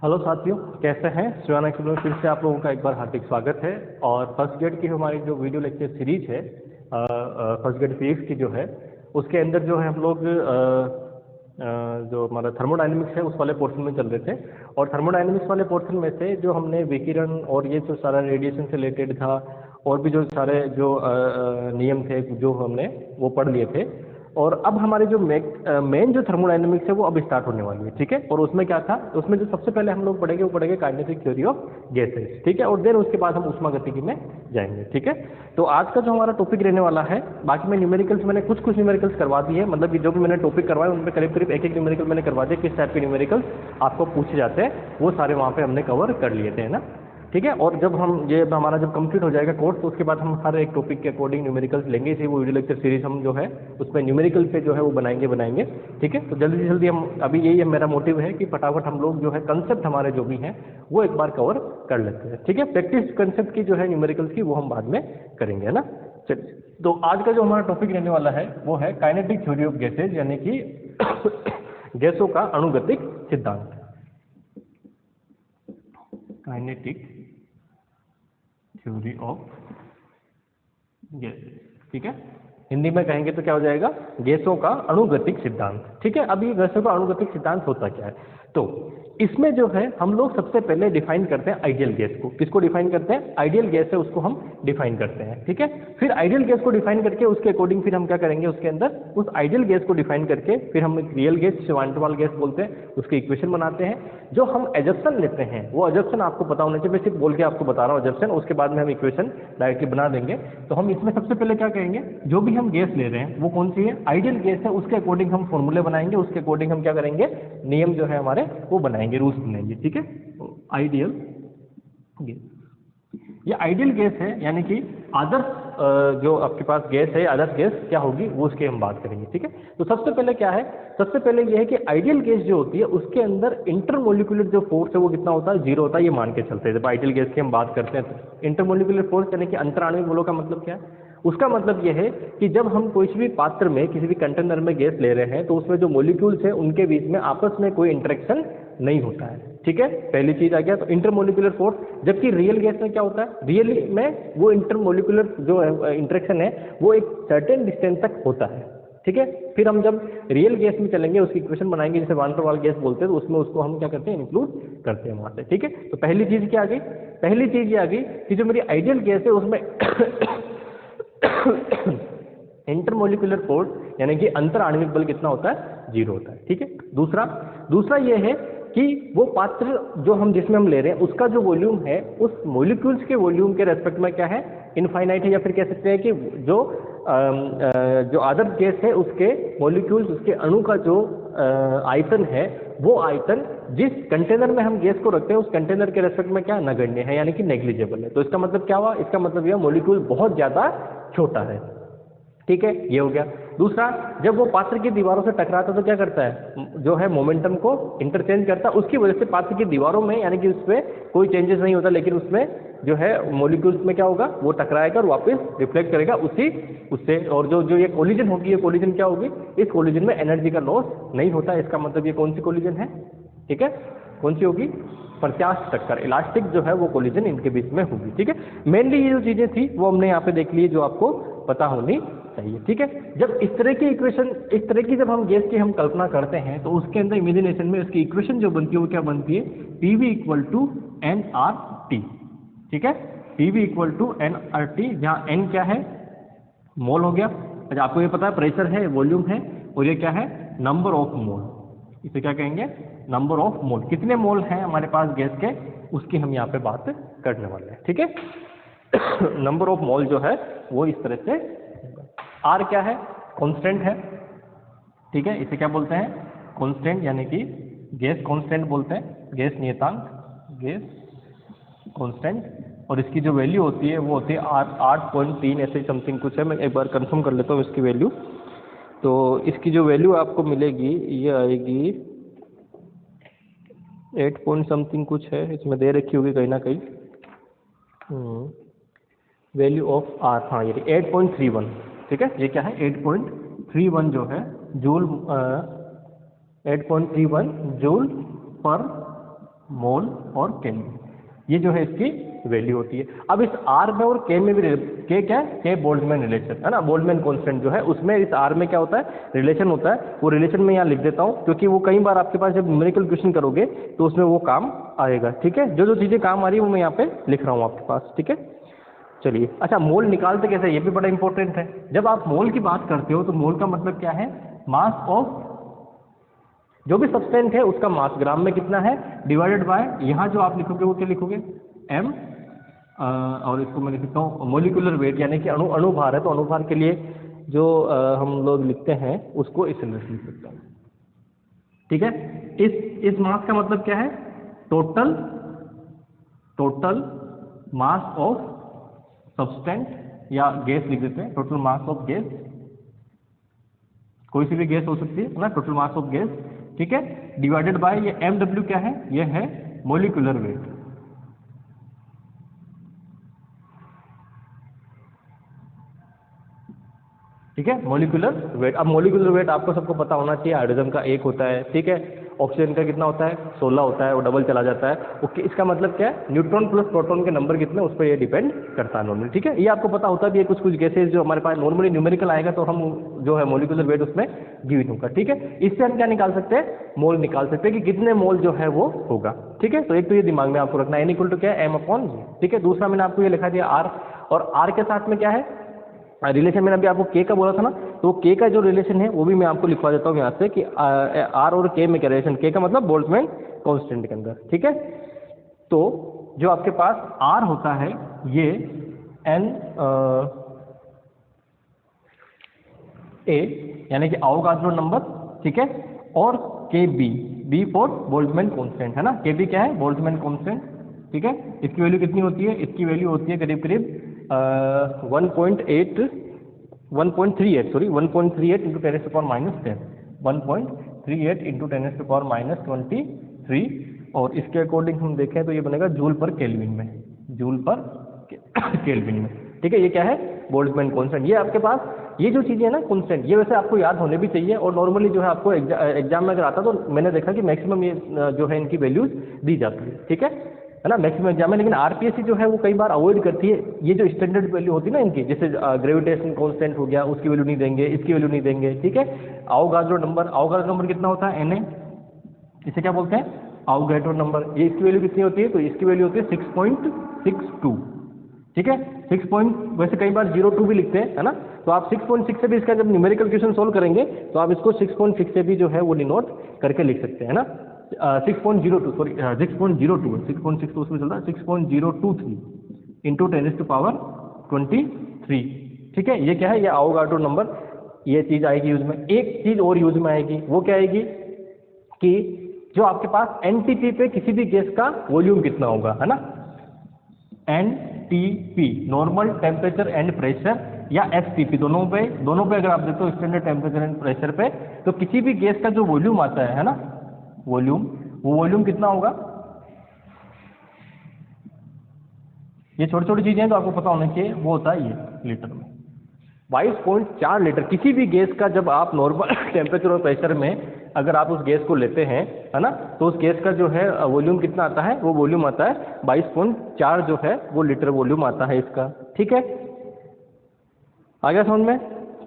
Hello साथियों, कैसे हैं। शिवाना एक्सप्लोर फिर से आप लोगों का एक बार हार्दिक स्वागत है। और फर्स्ट ग्रेड की हमारी जो वीडियो लेक्चर सीरीज है, फर्स्ट ग्रेड फिजिक्स की जो है, उसके अंदर जो है हम लोग जो हमारा थर्मोडायनेमिक्स है उस वाले पोर्शन में चल रहे थे। और थर्मोडायनेमिक्स वाले पोर्शन में से जो हमने विकिरण और ये जो सारा रेडिएशन से रिलेटेड था और भी जो सारे जो नियम थे जो हमने वो पढ़ लिए थे। और अब हमारे जो मेन जो थर्मोडायनेमिक्स है वो अब स्टार्ट होने वाली है, ठीक है। और उसमें क्या था, उसमें जो सबसे पहले हम लोग पढ़ेंगे वो पढ़ेंगे काइनेटिक थ्योरी ऑफ गैसेस, ठीक है। और देन उसके बाद हम ऊष्मागतिकी में जाएंगे, ठीक है। तो आज का जो हमारा टॉपिक रहने वाला है, बाकी में न्यूमेरिकल्स मैंने कुछ न्यूमेरिकल्स करवा दिए हैं, मतलब कि जो भी मैंने टॉपिक करवाए उनमें करीब करीब एक न्यूमेरिकल मैंने करवा दिया। किस टाइप के न्यूमेरिकल्स आपको पूछे जाते हैं वो सारे वहाँ पे हमने कवर कर लिए थे, है ना, ठीक है। और जब हम ये हमारा जब कंप्लीट हो जाएगा कोर्स तो उसके बाद हम हर एक टॉपिक के अकॉर्डिंग न्यूमेरिकल्स लेंगे। इसी वो वीडियो लेक्चर सीरीज हम जो है उसमें न्यूमेरिकल पे जो है वो बनाएंगे, ठीक है। तो जल्दी से जल्दी हम अभी यही मेरा मोटिव है कि फटाफट हम लोग जो है कंसेप्ट हमारे जो भी हैं वो एक बार कवर कर लेते हैं, ठीक है। प्रैक्टिस कंसेप्ट की जो है न्यूमेरिकल्स की वो हम बाद में करेंगे, है ना। चलिए, तो आज का जो हमारा टॉपिक रहने वाला है वो है काइनेटिक थ्योरी ऑफ गैसेज, यानी कि गैसों का अणुगतिक सिद्धांत, काइनेटिक थ्योरी ऑफ गैसेस, ठीक है। हिंदी में कहेंगे तो क्या हो जाएगा, गैसों का अणुगतिक सिद्धांत, ठीक है। अब ये गैसों का अणुगतिक सिद्धांत होता क्या है, तो इसमें जो है हम लोग सबसे पहले डिफाइन करते हैं आइडियल गैस को। किसको डिफाइन करते हैं, आइडियल गैस है उसको हम डिफाइन करते हैं, ठीक है। फिर आइडियल गैस को डिफाइन करके उसके अकॉर्डिंग फिर हम क्या करेंगे, उसके अंदर उस आइडियल गैस को डिफाइन करके फिर हम एक रियल गैस, वान टू वाल गैस बोलते हैं, उसके इक्वेशन बनाते हैं। जो हम एजप्शन लेते हैं वो एजप्शन आपको पता होना चाहिए, मैं सिर्फ बोल के आपको बता रहा हूँ एजप्शन, उसके बाद में हम इक्वेशन डायरेक्टली बना देंगे। तो हम इसमें सबसे पहले क्या करेंगे, जो भी हम गैस ले रहे हैं वो कौन सी है, आइडियल गैस है, उसके अकॉर्डिंग हम फॉर्मूले बनाएंगे, उसके अकॉर्डिंग हम क्या करेंगे, नियम जो है हमारे वो बनाएंगे, रूल्स बनाएंगे, ठीक है। आइडियल गैस, ये आइडियल गैस है, यानी कि आदर्श जो आपके पास गैस है, आदर्श गैस क्या होगी वो उसके हम बात करेंगे, ठीक है। तो सबसे पहले क्या है, सबसे पहले ये है कि आइडियल गैस जो होती है उसके अंदर इंटरमोलिकुलर जो फोर्स है वो कितना होता है, जीरो होता है, ये मान के चलते हैं। जब आइडियल गैस की हम बात करते हैं तो इंटरमोलिकुलर फोर्स यानी कि अंतराण्विक बलों का मतलब क्या है, उसका मतलब यह है कि जब हम कोई भी पात्र में, किसी भी कंटेनर में गैस ले रहे हैं तो उसमें जो मॉलिक्यूल्स हैं उनके बीच में आपस में कोई इंटरेक्शन नहीं होता है, ठीक है। पहली चीज आ गया तो इंटरमोलिकुलर फोर्स। जबकि रियल गैस में क्या होता है, रियल में वो इंटरमोलिकुलर जो इंटरेक्शन है वो एक सर्टेन डिस्टेंस तक होता है, ठीक है। फिर हम जब रियल गैस में चलेंगे उसकी इक्वेशन बनाएंगे जिसे वान टू वाल गैस बोलते हैं, तो उसमें उसको हम क्या करते हैं, इंक्लूड करते हैं वहां से, ठीक है। तो पहली चीज क्या आ गई, पहली चीज ये आ गई कि जो मेरी आइडियल गैस है उसमें इंटरमोलिकुलर फोर्स यानी कि अंतर आणविक बल कितना होता है, जीरो होता है, ठीक है। दूसरा ये है कि वो पात्र जो हम जिसमें हम ले रहे हैं उसका जो वॉल्यूम है उस मॉलिक्यूल्स के वॉल्यूम के रेस्पेक्ट में क्या है, इनफाइनाइट है, या फिर कह सकते हैं कि जो आदर्श गैस है उसके मॉलिक्यूल्स, उसके अणु का जो आयतन है वो आयतन जिस कंटेनर में हम गैस को रखते हैं उस कंटेनर के रेस्पेक्ट में क्या नगण्य है, यानी कि नेग्लिजिबल है। तो इसका मतलब क्या हुआ, इसका मतलब यह मॉलिक्यूल बहुत ज्यादा छोटा है, ठीक है, ये हो गया। दूसरा, जब वो पात्र की दीवारों से टकराता है तो क्या करता है, जो है मोमेंटम को इंटरचेंज करता है, उसकी वजह से पात्र की दीवारों में यानी कि उसमें कोई चेंजेस नहीं होता, लेकिन उसमें जो है मॉलिक्यूल्स में क्या होगा, वो टकराएगा और वापस रिफ्लेक्ट करेगा उससे। और जो ये कोलिजन होगी, ये कोलिजन क्या होगी, इस कोलिजन में एनर्जी का लॉस नहीं होता। इसका मतलब ये कौन सी कोलिजन है, ठीक है, कौन सी होगी, प्रत्यास्थ टक्कर, इलास्टिक जो है वो कोलिजन इनके बीच में होगी, ठीक है। मेनली ये जो चीजें थी वो हमने यहाँ पे देख ली जो आपको पता होनी चाहिए, ठीक है। जब इस तरह की इक्वेशन, इस तरह की जब हम गैस की हम कल्पना करते हैं तो उसके अंदर इमेजिनेशन में उसकी इक्वेशन जो बनती है वो क्या बनती है, PV इक्वल टू nRT, ठीक है, PV इक्वल टू nRT, जहाँ n क्या है, मोल हो गया। अच्छा, आपको ये पता है प्रेशर है, वॉल्यूम है, और ये क्या है, नंबर ऑफ मोल, इसे क्या कहेंगे, नंबर ऑफ मोल, कितने मोल हैं हमारे पास गैस के, उसकी हम यहाँ पे बात करने वाले हैं, ठीक है। नंबर ऑफ मोल जो है वो इस तरह से, आर क्या है, कांस्टेंट है, ठीक है, इसे क्या बोलते हैं, कांस्टेंट, यानी कि गैस कांस्टेंट बोलते हैं, गैस नियतांक, गैस कांस्टेंट। और इसकी जो वैल्यू होती है वो होती है 8.3 ऐसे समथिंग कुछ है, मैं एक बार कंफर्म कर लेता हूँ इसकी वैल्यू। तो इसकी जो वैल्यू आपको मिलेगी ये आएगी 8 पॉइंट समथिंग कुछ है, इसमें दे रखी होगी कहीं ना कहीं वैल्यू ऑफ आर, हाँ ये 8.31, ठीक है, ये क्या है 8.31 जो है जूल, 8.31 जूल पर मोल और केल्विन, ये जो है इसकी वैल्यू होती है। अब इस आर में और के में भी के क्या है, के बोल्ट्जमैन रिलेशन है ना, बोल्ट्जमैन कांस्टेंट जो है उसमें इस आर में क्या होता है, रिलेशन होता है। वो रिलेशन मैं यहाँ लिख देता हूँ क्योंकि वो कई बार आपके पास जब न्यूमेरिकल क्वेश्चन करोगे तो उसमें वो काम आएगा। ठीक है, जो जो चीज़ें काम आ रही है वो मैं यहाँ पे लिख रहा हूँ आपके पास। ठीक है, चलिए। अच्छा, मोल निकालते कैसे, ये भी बड़ा इंपॉर्टेंट है। जब आप मोल की बात करते हो तो मोल का मतलब क्या है, मास ऑफ जो भी सब्सटेंट है उसका मास ग्राम में कितना है, डिवाइडेड बाय यहाँ जो आप लिखोगे वो क्या लिखोगे, एम, और इसको मैं लिख सकता हूँ मोलिकुलर वेट, यानी कि अणुभार है तो अणुभार के लिए जो हम लोग लिखते हैं उसको इस तरह से लिख सकते हैं। ठीक है, इस मास का मतलब क्या है, टोटल मास ऑफ सब्सटेंट, या गैस लिख देते हैं, टोटल मास ऑफ गैस, कोई सी भी गैस हो सकती है ना, टोटल मास ऑफ गैस। ठीक है, डिवाइडेड बाय ये एमडब्ल्यू क्या है, ये है मोलिकुलर वेट। ठीक है, मोलिकुलर वेट। अब मोलिकुलर वेट आपको सबको पता होना चाहिए, हाइड्रोजन का 1 होता है। ठीक है, ऑक्सीजन का कितना होता है, 16 होता है, वो डबल चला जाता है। ओके, इसका मतलब क्या है, न्यूट्रॉन प्लस प्रोटॉन के नंबर कितने उस पर ये डिपेंड करता है नॉर्मली। ठीक है, ये आपको पता होता भी है, कुछ कुछ गैसेज जो हमारे पास नॉर्मली न्यूमेरिकल आएगा तो हम जो है मोलिकुलर वेट उसमें गिवन होगा। ठीक है, इससे हम क्या निकाल सकते हैं, मोल निकाल सकते हैं कि कितने मोल जो है वो होगा। ठीक है, तो एक तो ये दिमाग में आपको रखना है, एन इक्वल टू क्या है, एम अपॉन जी। ठीक है, दूसरा मैंने आपको ये लिखा दिया आर, और आर के साथ में क्या है रिलेशन, मैंने अभी आपको के का बोला था ना, तो के का जो रिलेशन है वो भी मैं आपको लिखवा देता हूँ यहाँ से कि आर और के में क्या रिलेशन, के का मतलब बोल्ट्जमैन कांस्टेंट के अंदर। ठीक है, तो जो आपके पास आर होता है ये एन ए यानी कि अवोगाड्रो नंबर। ठीक है, और के बी फॉर बोल्ट्जमैन कांस्टेंट है ना, के बी क्या है, बोल्ट्जमैन कांस्टेंट। ठीक है, इसकी वैल्यू कितनी होती है, इसकी वैल्यू होती है करीब करीब 1.38 into 10 to power minus 10, 1.38 into 10 to power minus 23, और इसके अकॉर्डिंग हम देखें तो ये बनेगा जूल पर केल्विन में, जूल पर केल्विन में। ठीक है, ये क्या है, बोल्ट्जमैन कांस्टेंट। ये आपके पास ये जो चीज़ें है ना कांस्टेंट, ये वैसे आपको याद होने भी चाहिए, और नॉर्मली जो है आपको एग्जाम में अगर आता तो मैंने देखा कि मैक्सिमम ये जो है इनकी वैल्यूज दी जाती है। ठीक है ना, मैक्सिमम एग्जाम में। लेकिन आरपीएससी जो है वो कई बार अवॉइड करती है ये जो स्टैंडर्ड वैल्यू होती है ना इनकी, जैसे ग्रेविटेशन कांस्टेंट हो गया उसकी वैल्यू नहीं देंगे, इसकी वैल्यू नहीं देंगे। ठीक है, अवोगाड्रो नंबर कितना होता है, Na, इसे क्या बोलते हैं, अवोगाड्रो नंबर। ये इसकी वैल्यू कितनी होती है, तो इसकी वैल्यू होती है 6.62। ठीक है, 6 वैसे कई बार 02 भी लिखते हैं है ना, तो आप 6.6 से भी इसका जब न्यूमेरिकल क्वेश्चन सोल्व करेंगे तो आप इसको 6.6 से भी जो है वो डिनोट करके लिख सकते हैं ना। 6.02 सॉरी 6.02 6.6 तो उसमें चलता है 6.023 इंटू 10 टू पावर 23। ठीक है, ये क्या है, ये अवोगाड्रो नंबर, ये चीज़ आएगी यूज में। एक चीज़ और यूज में आएगी, वो क्या आएगी कि जो आपके पास एनटीपी पे किसी भी गैस का वॉल्यूम कितना होगा है ना, NTP normal temperature and pressure, या एसटीपी, दोनों पे अगर आप देखो स्टैंडर्ड टेम्परेचर एंड प्रेशर पे, तो किसी भी गैस का जो वॉल्यूम आता है ना, वॉल्यूम, वो वॉल्यूम कितना होगा। ये छोटी छोटी चीजें तो आपको पता होना चाहिए, वो होता है ये लीटर में 22.4 लीटर। किसी भी गैस का जब आप नॉर्मल टेम्परेचर और प्रेशर में अगर आप उस गैस को लेते हैं है ना, तो उस गैस का जो है वॉल्यूम कितना आता है, वो वॉल्यूम आता है 22.4 जो है वो लीटर वॉल्यूम आता है इसका। ठीक है, आ गया समझ में।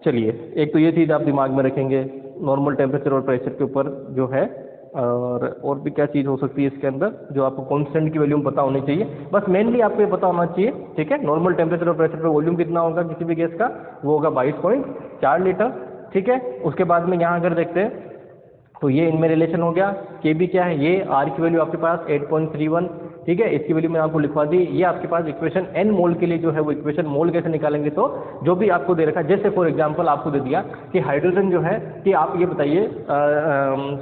चलिए, एक तो ये चीज़ आप दिमाग में रखेंगे नॉर्मल टेम्परेचर और प्रेशर के ऊपर जो है, और भी क्या चीज़ हो सकती है इसके अंदर जो आपको कांस्टेंट की वैल्यूम पता होनी चाहिए, बस मेनली आपको ये पता होना चाहिए। ठीक है, नॉर्मल टेम्परेचर और प्रेशर पे वॉल्यूम कितना होगा किसी भी गैस का, वो होगा 22.4 लीटर। ठीक है, उसके बाद में यहाँ अगर देखते हैं तो ये इनमें रिलेशन हो गया। के बी क्या है, ये आर की वैल्यू आपके पास 8.31। ठीक है, इसकी वैल्यू मैंने आपको लिखवा दी। ये आपके पास इक्वेशन एन मोल के लिए जो है वो इक्वेशन मोल कैसे निकालेंगे, तो जो भी आपको दे रखा है, जैसे फॉर एग्जांपल आपको दे दिया कि हाइड्रोजन जो है, कि आप ये बताइए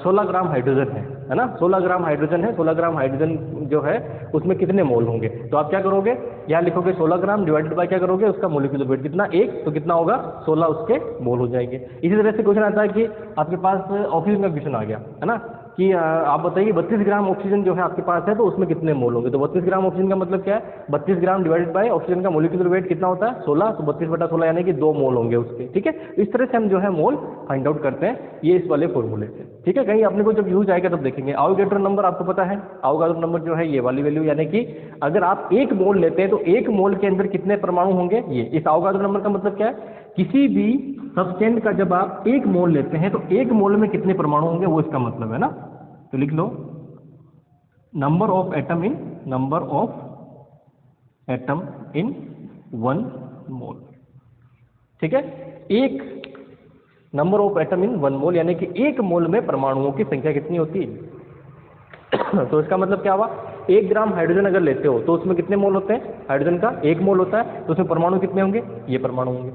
16 ग्राम हाइड्रोजन है ना, 16 ग्राम हाइड्रोजन है, 16 ग्राम हाइड्रोजन जो है उसमें कितने मोल होंगे, तो आप क्या करोगे, यहाँ लिखोगे 16 ग्राम डिवाइडेड बाय क्या करोगे, उसका मोलिकुलर वेट कितना 1, तो कितना होगा 16 उसके मोल हो जाएंगे। इसी तरह से क्वेश्चन आता है कि आपके पास ऑक्सीजन का क्वेश्चन आ गया है ना, कि आप बताइए 32 ग्राम ऑक्सीजन जो है आपके पास है तो उसमें कितने मोल होंगे। तो 32 ग्राम ऑक्सीजन का मतलब क्या है, 32 ग्राम डिवाइडेड बाय ऑक्सीजन का मोलिकुलर वेट कितना होता है 16, तो 32/16 यानी कि 2 मोल होंगे उसके। ठीक है, इस तरह से हम जो है मोल फाइंड आउट करते हैं ये इस वाले फॉर्मूले से। ठीक है, कहीं अपने को जब यूज आएगा तब देखेंगे। आवोगाड्रो नंबर आपको पता है, आवोगाड्रो नंबर जो है ये वाली वैल्यू, यानी कि अगर आप 1 मोल लेते हैं तो 1 मोल के अंदर कितने परमाणु होंगे ये। इस आवोगाड्रो नंबर का मतलब क्या है, किसी भी सब्सटेंस का जब आप 1 मोल लेते हैं तो 1 मोल में कितने परमाणु होंगे वो इसका मतलब है ना। तो लिख लो नंबर ऑफ एटम इन 1 मोल। ठीक है, एक नंबर ऑफ एटम इन 1 मोल यानी कि 1 मोल में परमाणुओं की संख्या कितनी होती है। तो इसका मतलब क्या हुआ, 1 ग्राम हाइड्रोजन अगर लेते हो तो उसमें कितने मोल होते हैं, हाइड्रोजन का 1 मोल होता है, तो उसमें परमाणु कितने होंगे, ये परमाणु होंगे।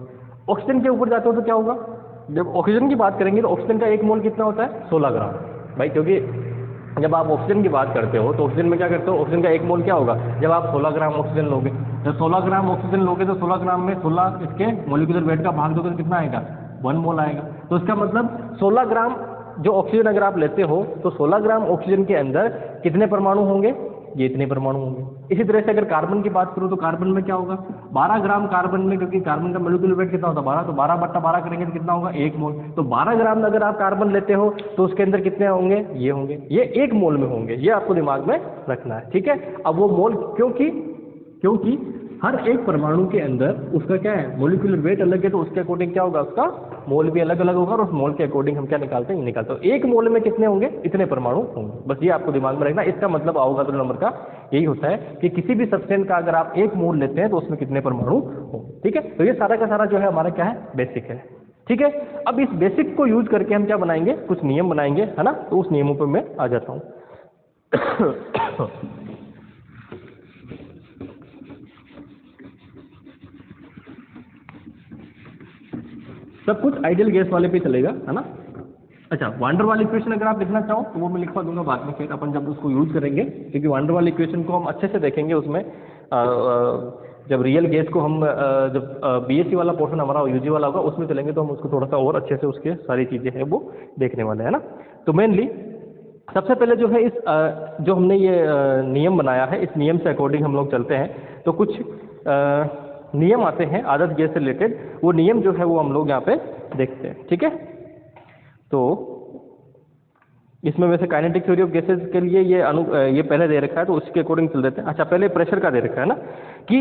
ऑक्सीजन के ऊपर जाते हो तो क्या होगा, जब ऑक्सीजन की बात करेंगे तो ऑक्सीजन का 1 मोल कितना होता है 16 ग्राम भाई, क्योंकि जब आप ऑक्सीजन की बात करते हो तो ऑक्सीजन में क्या करते हो, ऑक्सीजन का 1 मोल क्या होगा, जब आप 16 ग्राम ऑक्सीजन लोगे, जब 16 ग्राम ऑक्सीजन लोगे तो 16 ग्राम में 16 इसके मोलिकुलर वेट का भाग दोगे तो कितना आएगा 1 मोल आएगा। तो इसका मतलब 16 ग्राम जो ऑक्सीजन अगर आप लेते हो तो 16 ग्राम ऑक्सीजन के अंदर कितने परमाणु होंगे, ये इतने परमाणु होंगे। इसी तरह से अगर कार्बन की बात करूं तो कार्बन में क्या होगा, 12 ग्राम कार्बन में, क्योंकि कार्बन का मोलिकुलर वेट कितना होता है 12, तो 12/12 करेंगे तो कितना होगा 1 मोल। तो 12 ग्राम में अगर आप कार्बन लेते हो तो उसके अंदर कितने होंगे, ये होंगे, ये 1 मोल में होंगे, ये आपको दिमाग में रखना है। ठीक है, अब वो मोल क्योंकि हर एक परमाणु के अंदर उसका क्या है मोलिकुलर वेट अलग है, तो उसके अकॉर्डिंग क्या होगा, उसका मोल भी अलग अलग होगा, और उस मोल के अकॉर्डिंग हम क्या निकालते हैं, ये निकालते हैं। 1 मोल में कितने होंगे, इतने परमाणु होंगे, बस ये आपको दिमाग में रखना। इसका मतलब आवोगाड्रो नंबर का यही होता है कि किसी भी सब्सटेंस का अगर आप 1 मोल लेते हैं तो उसमें कितने परमाणु होंगे। ठीक है, तो ये सारा का सारा जो है हमारा क्या है, बेसिक है। ठीक है, अब इस बेसिक को यूज करके हम क्या बनाएंगे, कुछ नियम बनाएंगे, है ना। तो उस नियमों पर मैं आ जाता हूँ। सब कुछ आइडियल गैस वाले पे चलेगा, है ना। अच्छा, वान डेर वाल इक्वेशन अगर आप लिखना चाहो तो वो मैं लिखवा दूंगा बाद में, फिर अपन जब उसको यूज करेंगे, क्योंकि वान डेर वाल इक्वेशन को हम अच्छे से देखेंगे उसमें जब रियल गैस को हम जब बीएससी वाला पोर्शन हमारा यूजी वाला होगा उसमें चलेंगे तो हम उसको थोड़ा सा और अच्छे से उसके सारी चीज़ें हैं वो देखने वाले हैं ना। तो मेनली सबसे पहले जो है इस जो हमने ये नियम बनाया है, इस नियम से अकॉर्डिंग हम लोग चलते हैं। तो कुछ नियम आते हैं आदर्श गैस से रिलेटेड, वो नियम जो है वो हम लोग यहाँ पे देखते हैं। ठीक है, तो इसमें वैसे काइनेटिक थ्योरी ऑफ गैसेस के लिए ये पहले दे रखा है तो उसके अकॉर्डिंग चल देते हैं। अच्छा, पहले प्रेशर का दे रखा है ना, कि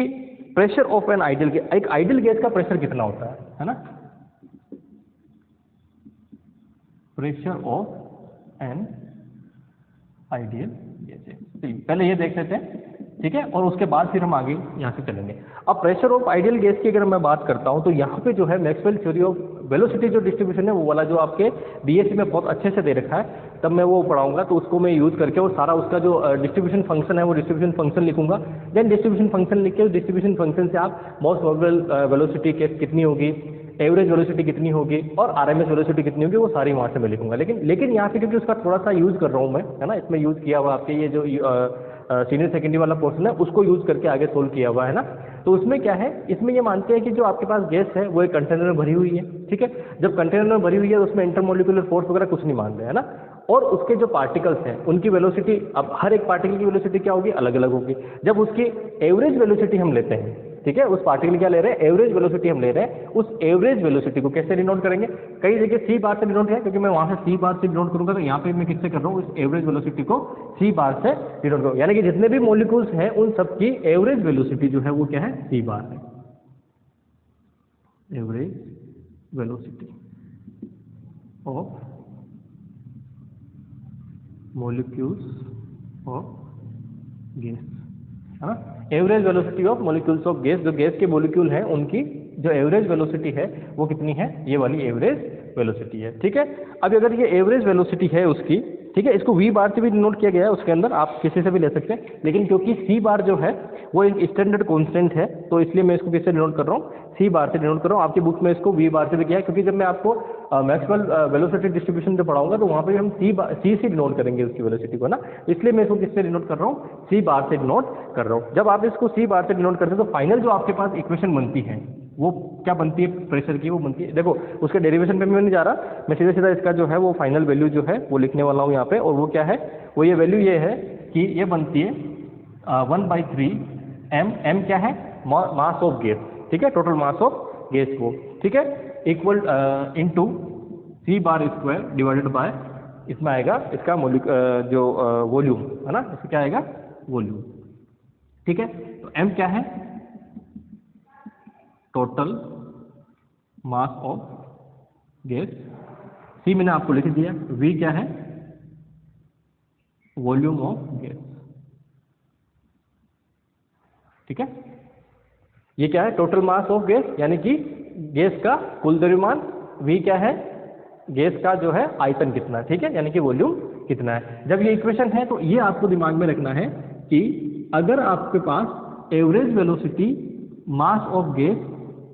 pressure of an ideal gas, एक आइडियल गैस का प्रेशर कितना होता है ना, pressure of an ideal gas. पहले ये देख लेते हैं, ठीक है, और उसके बाद फिर हम आगे यहाँ से चलेंगे। अब प्रेशर ऑफ आइडियल गैस की अगर मैं बात करता हूँ तो यहाँ पे जो है मैक्सवेल थ्योरी ऑफ वेलोसिटी जो डिस्ट्रीब्यूशन है वो वाला जो आपके बीएससी में बहुत अच्छे से दे रखा है, तब मैं वो पढ़ाऊंगा, तो उसको मैं यूज़ करके और सारा उसका जो डिस्ट्रीब्यूशन फंक्शन है वो डिस्ट्रीब्यूशन फंक्शन लिखूंगा। देन डिस्ट्रीब्यूशन फंक्शन लिख के डिस्ट्रीब्यूशन फंक्शन से आप मोस्ट प्रोबेबल वेलोसिटी कितनी होगी, एवरेज वेलोसिटी कितनी होगी और आरएमएस वेलोसिटी कितनी होगी, वो सारी वहाँ से मैं लिखूंगा। लेकिन यहाँ पे क्योंकि उसका थोड़ा सा यूज़ कर रहा हूँ मैं, है ना, इसमें यूज़ किया हुआ आपके ये जो सीनियर सेकेंडरी वाला पोर्शन है उसको यूज़ करके आगे सोल्व किया हुआ है ना। तो उसमें क्या है, इसमें ये मानते हैं कि जो आपके पास गैस है वो एक कंटेनर में भरी हुई है। ठीक है, जब कंटेनर में भरी हुई है तो उसमें इंटरमोलिकुलर फोर्स वगैरह कुछ नहीं मान रहे हैं ना, और उसके जो पार्टिकल्स हैं उनकी वेलोसिटी, अब हर एक पार्टिकल की वेलोसिटी क्या होगी, अलग अलग होगी। जब उसकी एवरेज वेलोसिटी हम लेते हैं, ठीक है, उस पार्टिकल क्या ले रहे हैं, एवरेज वेलोसिटी हम ले रहे हैं, उस एवरेज वेलोसिटी को कैसे डिनोट करेंगे, कई जगह सी बार से डिनोट है, क्योंकि मैं वहां से सी बार से डिनोट करूंगा, तो यहाँ पे मैं किससे कर रहा हूँ, इस एवरेज वेलोसिटी को सी बार से डिनोट करूँ, यानी कि जितने भी मॉलिक्यूल्स हैं उन सबकी एवरेज वेलोसिटी जो है वो क्या है, सी बार है, average velocity of molecules of gas, है ना। Average velocity of molecules of gas, जो गैस के मॉलिक्यूल हैं उनकी जो एवरेज वेलोसिटी है वो कितनी है, ये वाली एवरेज वेलोसिटी है। ठीक है, अब अगर ये एवरेज वेलोसिटी है उसकी, ठीक है, इसको वी बार से भी डिनोट किया गया है, उसके अंदर आप किसी से भी ले सकते हैं, लेकिन क्योंकि सी बार जो है वो एक स्टैंडर्ड कांस्टेंट है तो इसलिए मैं इसको किससे डिनोट कर रहा हूँ, सी बार से डिनोट कर रहा हूँ। आपकी बुक में इसको वी बार से भी किया है, क्योंकि जब मैं आपको मैक्सवेल वेलोसिटी डिस्ट्रीब्यूशन जो पढ़ाऊंगा तो वहाँ पे हम सी से डिनोट करेंगे उसकी वेलोसिटी को ना, इसलिए मैं इसको किससे डिनोट कर रहा हूँ, सी बार से डिनोट कर रहा हूँ। जब आप इसको सी बार से डिनोट करते हैं तो फाइनल जो आपके पास इक्वेशन बनती है वो क्या बनती है प्रेशर की, वो बनती है, देखो उसके डेरिवेशन पे मैं नहीं जा रहा, मैं सीधा सीधा इसका जो है वो फाइनल वैल्यू जो है वो लिखने वाला हूँ यहाँ पे। और वो क्या है, वो ये वैल्यू ये है कि ये बनती है 1/3 m, m क्या है, मास ऑफ गैस, ठीक है, टोटल मास ऑफ गैस को, ठीक है, equal into c bar square divided by, इसमें आएगा इसका जो वॉल्यूम है ना, इसमें क्या आएगा, वॉल्यूम, ठीक है। तो m क्या है, total mass of gas, c मैंने आपको लिख दिया, v क्या है, वॉल्यूम ऑफ गैस, ठीक है। ये क्या है, टोटल मास ऑफ गैस, यानी कि गैस का कुल द्रव्यमान, v क्या है, गैस का जो है आयतन कितना है, ठीक है, यानी कि वॉल्यूम कितना है। जब ये इक्वेशन है तो ये आपको दिमाग में रखना है कि अगर आपके पास average velocity, mass of gas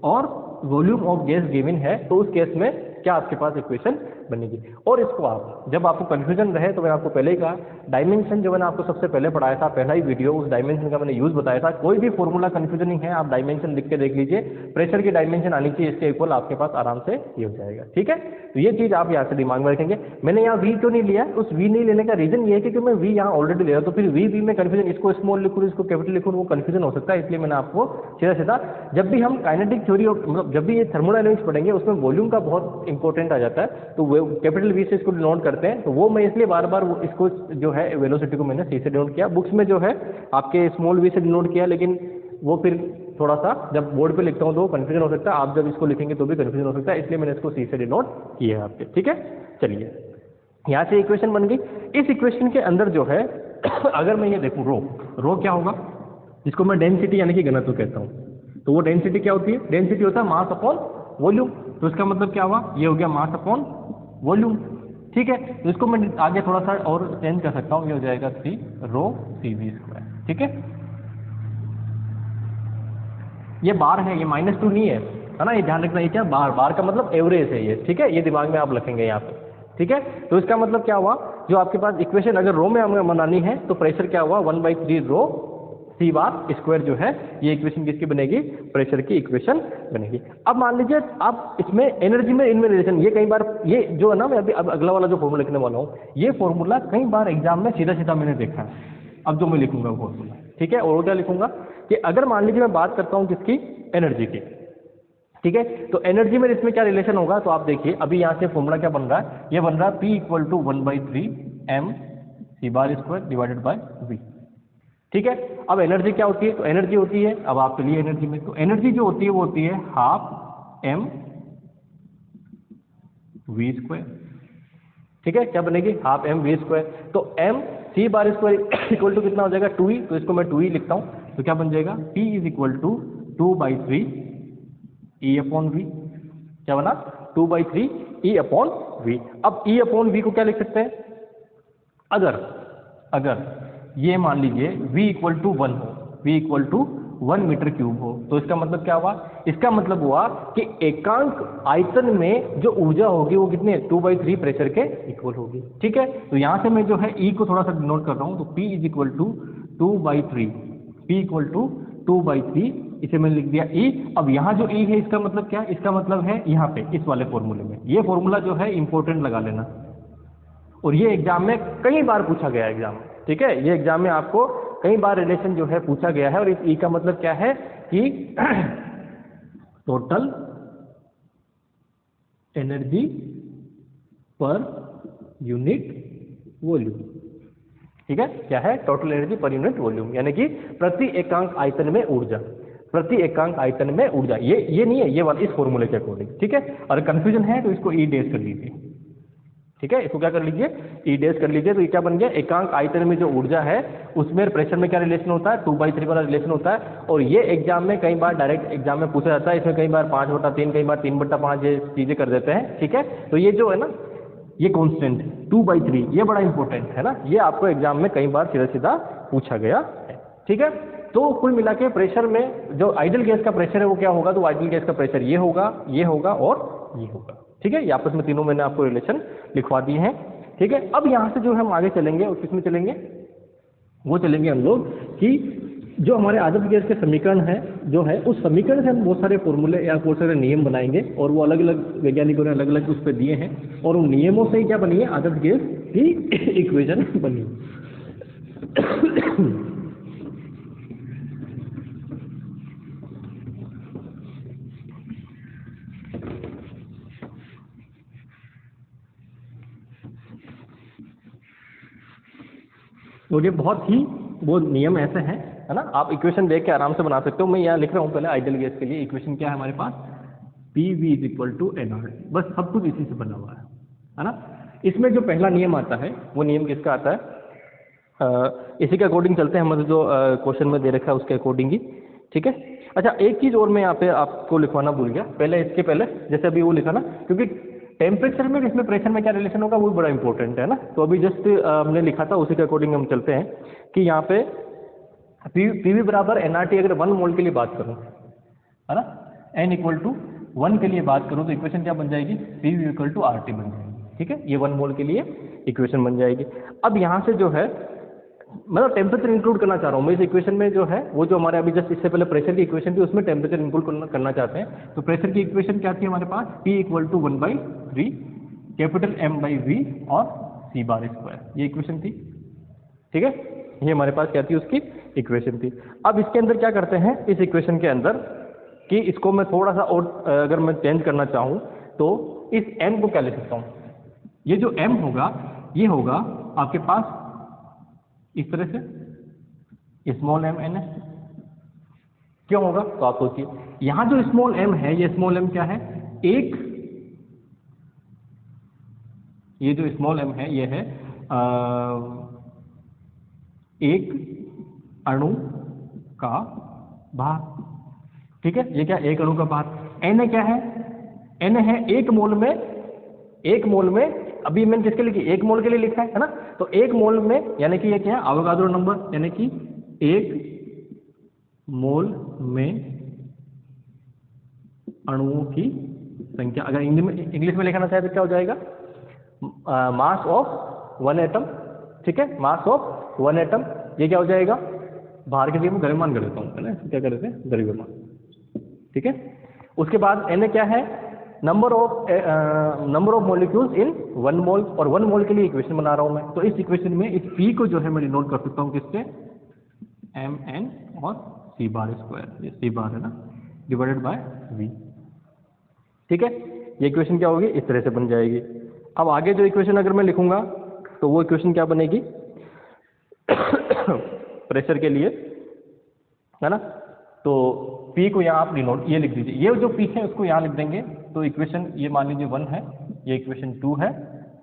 और वॉल्यूम ऑफ गैस गिवन है तो उस केस में क्या आपके पास इक्वेशन बनेगी। और इसको आप, जब आपको कंफ्यूजन रहे तो मैंने आपको पहले ही कहा, डायमेंशन जो मैंने आपको सबसे पहले पढ़ाया था, पहला ही वीडियो, उस डायमेंशन का मैंने यूज बताया था। कोई भी फॉर्मूला कंफ्यूजनिंग है आप डायमेंशन लिख के देख लीजिए, प्रेशर की डायमेंशन आनी चाहिए इसके इक्वल, आपके पास आराम से ये हो जाएगा, ठीक है। तो ये चीज आप यहाँ से दिमाग में रखेंगे। मैंने यहाँ वी क्यों नहीं लिया, उस वी नहीं लेने का रीजन ये है कि मैं वी यहाँ ऑलरेडी ले रहा हूँ, तो फिर वी में कंफ्यूजन, इसको स्मॉल लिखूँ इसको कैपिटल लिखूँ, वो कंफ्यूजन हो सकता है, इसलिए मैंने आपको सीधा सीधा, जब भी हम काइनेटिक थ्योरी और मतलब जब भी ये थर्मोडायनेमिक्स पढ़ेंगे उसमें वॉल्यूम का बहुत इंपॉर्टेंट आ जाता है, तो वो कैपिटल वी से इसको डिनोट करते हैं, तो वो मैं इसलिए बार बार इसको जो है वेलोसिटी को मैंने सी से डिनोट किया। बुक्स में जो है आपके स्मॉल वी से डिनोट किया, लेकिन वो फिर थोड़ा सा जब बोर्ड पे लिखता हूँ तो कंफ्यूजन हो सकता है, आप जब इसको लिखेंगे तो भी कंफ्यूजन हो सकता है, इसलिए मैंने इसको सी से डिनोट किया है आपके, ठीक है। चलिए यहाँ से इक्वेशन बन गई। इस इक्वेशन के अंदर जो है अगर मैं ये देखूँ रो क्या होगा, जिसको मैं डेंसिटी यानी कि घनत्व कहता हूँ, तो वो डेंसिटी क्या होती है, डेंसिटी होता है मास अपॉन वॉल्यूम, तो इसका मतलब क्या हुआ, ये हो गया मास अपॉन वॉल्यूम, ठीक है। तो इसको मैं आगे थोड़ा सा और चेंज कर सकता हूँ, ये हो जाएगा ρ/CV², ठीक है। ये बार है, ये -2 नहीं है ना, ये ध्यान रखना, ये क्या बार का मतलब एवरेज है ये, ठीक है, ये दिमाग में आप रखेंगे यहाँ पे, ठीक है। तो इसका मतलब क्या हुआ, जो आपके पास इक्वेशन अगर रो में हमें बनानी है तो प्रेशर क्या हुआ, 1/3 ρ/c² जो है, ये इक्वेशन किसकी बनेगी, प्रेशर की इक्वेशन बनेगी। अब मान लीजिए आप इसमें एनर्जी में इनमें रिलेशन, ये कई बार ये जो है ना, मैं अभी अब अगला वाला जो फॉर्मूला लिखने वाला हूँ, ये फॉर्मूला कई बार एग्जाम में सीधा सीधा मैंने देखा है। अब जो मैं लिखूंगा वो फॉर्मूला, ठीक है, और क्या लिखूंगा कि अगर मान लीजिए मैं बात करता हूँ किसकी, एनर्जी की, ठीक है, तो एनर्जी में इसमें क्या रिलेशन होगा, तो आप देखिए अभी यहाँ से फॉर्मूला क्या बन रहा है, ये बन रहा है P = 1/3 mc² divided by V, ठीक है। अब एनर्जी क्या होती है, तो एनर्जी होती है, अब आप चलिए एनर्जी में, तो एनर्जी जो होती है वो होती है 12 mv², ठीक है, क्या बनेगी 12 mv², तो mc² इक्वल टू कितना हो जाएगा 2e, तो इसको मैं 2e लिखता हूँ, तो क्या बन जाएगा P = 2/3 E/V, क्या बना 2/3 E/V। अब E/V को क्या लिख सकते हैं, अगर ये मान लीजिए V = 1 हो, V = 1 मीटर क्यूब हो, तो इसका मतलब क्या हुआ, इसका मतलब हुआ कि एकांक आयतन में जो ऊर्जा होगी वो कितने 2/3 प्रेशर के इक्वल होगी, ठीक है। तो यहाँ से मैं जो है E को थोड़ा सा डिनोट कर रहा हूँ, तो P = 2/3, P = 2/3, इसे मैंने लिख दिया E। अब यहाँ जो E है इसका मतलब क्या है, इसका मतलब है यहाँ पे इस वाले फॉर्मूले में, ये फॉर्मूला जो है इंपॉर्टेंट लगा लेना, और ये एग्जाम में कई बार पूछा गया है एग्जाम में, ठीक है, ये एग्जाम में आपको कई बार रिलेशन जो है पूछा गया है। और इस E का मतलब क्या है कि total energy per unit volume, ठीक है, क्या है, total energy per unit volume, यानी कि प्रति एकांक आयतन में ऊर्जा, प्रति एकांक आयतन में ऊर्जा, ये नहीं है, ये वाला इस फॉर्मूले के अकॉर्डिंग, ठीक है। और कंफ्यूजन है तो इसको E डैश कर लीजिए, ठीक है, इसको क्या कर लीजिए, E डैश कर लीजिए, तो ये क्या बन गया, एकांक आयतन में जो ऊर्जा है उसमें प्रेशर में क्या रिलेशन होता है, 2/3 वाला रिलेशन होता है। और ये एग्जाम में कई बार डायरेक्ट एग्जाम में पूछा जाता है, इसमें कई बार 5/3, कई बार 3/5 ये चीजें कर देते हैं, ठीक है। तो ये जो है ना, ये कांस्टेंट 2/3, ये बड़ा इंपॉर्टेंट है ना, ये आपको एग्जाम में कई बार सीधा सीधा पूछा गया है, ठीक है। तो कुल मिला के प्रेशर में जो आइडियल गैस का प्रेशर है वो क्या होगा, तो आइडियल गैस का प्रेशर ये होगा, ये होगा और ये होगा, ठीक है। ये आपस में तीनों मैंने आपको रिलेशन लिखवा दिए हैं, ठीक है। अब यहाँ से जो हम आगे चलेंगे और किसमें चलेंगे, वो चलेंगे हम लोग कि जो हमारे आदर्श गैस के समीकरण है जो है उस समीकरण से हम बहुत सारे फॉर्मूले या बहुत सारे नियम बनाएंगे और वो अलग अलग वैज्ञानिकों ने अलग अलग उस पर दिए हैं और उन नियमों से ही क्या बनी है आदर्श गैस की इक्वेशन बनी। और ये बहुत ही वो नियम ऐसे हैं है ना, आप इक्वेशन देख के आराम से बना सकते हो। मैं यहाँ लिख रहा हूँ पहले आइडियल गैस के लिए इक्वेशन क्या है हमारे पास, PV = nRT, बस सब कुछ इसी से बना हुआ है ना। इसमें जो पहला नियम आता है वो नियम किसका आता है, इसी के अकॉर्डिंग चलते हैं, हमारे जो क्वेश्चन में दे रखा है उसके अकॉर्डिंग ही, ठीक है। अच्छा एक चीज़ और मैं यहाँ पे आपको लिखवाना भूल गया, पहले इसके पहले जैसे अभी वो लिखा ना, क्योंकि टेम्परेचर में इसमें प्रेशर में क्या रिलेशन होगा वो बड़ा इंपॉर्टेंट है ना। तो अभी जस्ट हमने लिखा था उसी के अकॉर्डिंग हम चलते हैं कि यहाँ पे PV = nRT अगर 1 मोल के लिए बात करूँ है ना, n = 1 के लिए बात करूँ तो इक्वेशन क्या बन जाएगी, PV = RT बन जाएगी, ठीक है। ये 1 मोल के लिए इक्वेशन बन जाएगी। अब यहाँ से जो है मतलब टेम्परेचर इंक्लूड करना चाह रहा हूँ मैं इस इक्वेशन में, जो है वो जो हमारे अभी जस्ट इससे पहले प्रेशर की इक्वेशन थी उसमें टेम्परेचर इंक्लूड करना चाहते हैं। तो प्रेशर की इक्वेशन क्या थी हमारे पास, P = 1/3 कैपिटल M/V और C², ये इक्वेशन थी, ठीक है। ये हमारे पास क्या थी उसकी इक्वेशन थी। अब इसके अंदर क्या करते हैं इस इक्वेशन के अंदर कि इसको मैं थोड़ा सा और अगर मैं चेंज करना चाहूँ तो इस M को क्या ले सकता हूँ, ये जो M होगा ये होगा आपके पास इस तरह से स्मॉल m n है, क्यों होगा तो आप सोचिए यहाँ जो स्मॉल m है ये स्मॉल m क्या है, ये जो स्मॉल m है ये है एक अणु का भार, ठीक है। ये क्या एक अणु का भार, n क्या है, n है एक मोल में अभी मैंने किसके लिए एक मोल के लिए लिखा है ना, तो एक मोल में यानी कि ये क्या है अवोगाद्रो नंबर, यानी कि एक मोल में अणुओं की संख्या। अगर इंग्लिश में लिखना चाहे तो क्या हो जाएगा, मास ऑफ 1 एटम, ठीक है, मास ऑफ 1 एटम। ये क्या हो जाएगा, भार के लिए मैं द्रव्यमान कर देता हूँ, है ना, क्या कर देते हैं द्रव्यमान, ठीक है। उसके बाद n क्या है, नंबर ऑफ मॉलिक्यूल्स इन 1 मोल, और 1 मोल के लिए इक्वेशन बना रहा हूं मैं। तो इस इक्वेशन में इस P को जो है मैं डिनोट कर सकता हूं किससे, Mn और C², ये C² है ना, डिवाइडेड बाय V, ठीक है। ये इक्वेशन क्या होगी, इस तरह से बन जाएगी। अब आगे जो इक्वेशन अगर मैं लिखूंगा तो वो इक्वेशन क्या बनेगी प्रेशर के लिए, है ना। तो P को यहाँ आप डिनोट ये लिख दीजिए, ये जो P है उसको यहाँ लिख देंगे। तो इक्वेशन ये मान लीजिए 1 है, ये इक्वेशन 2 है,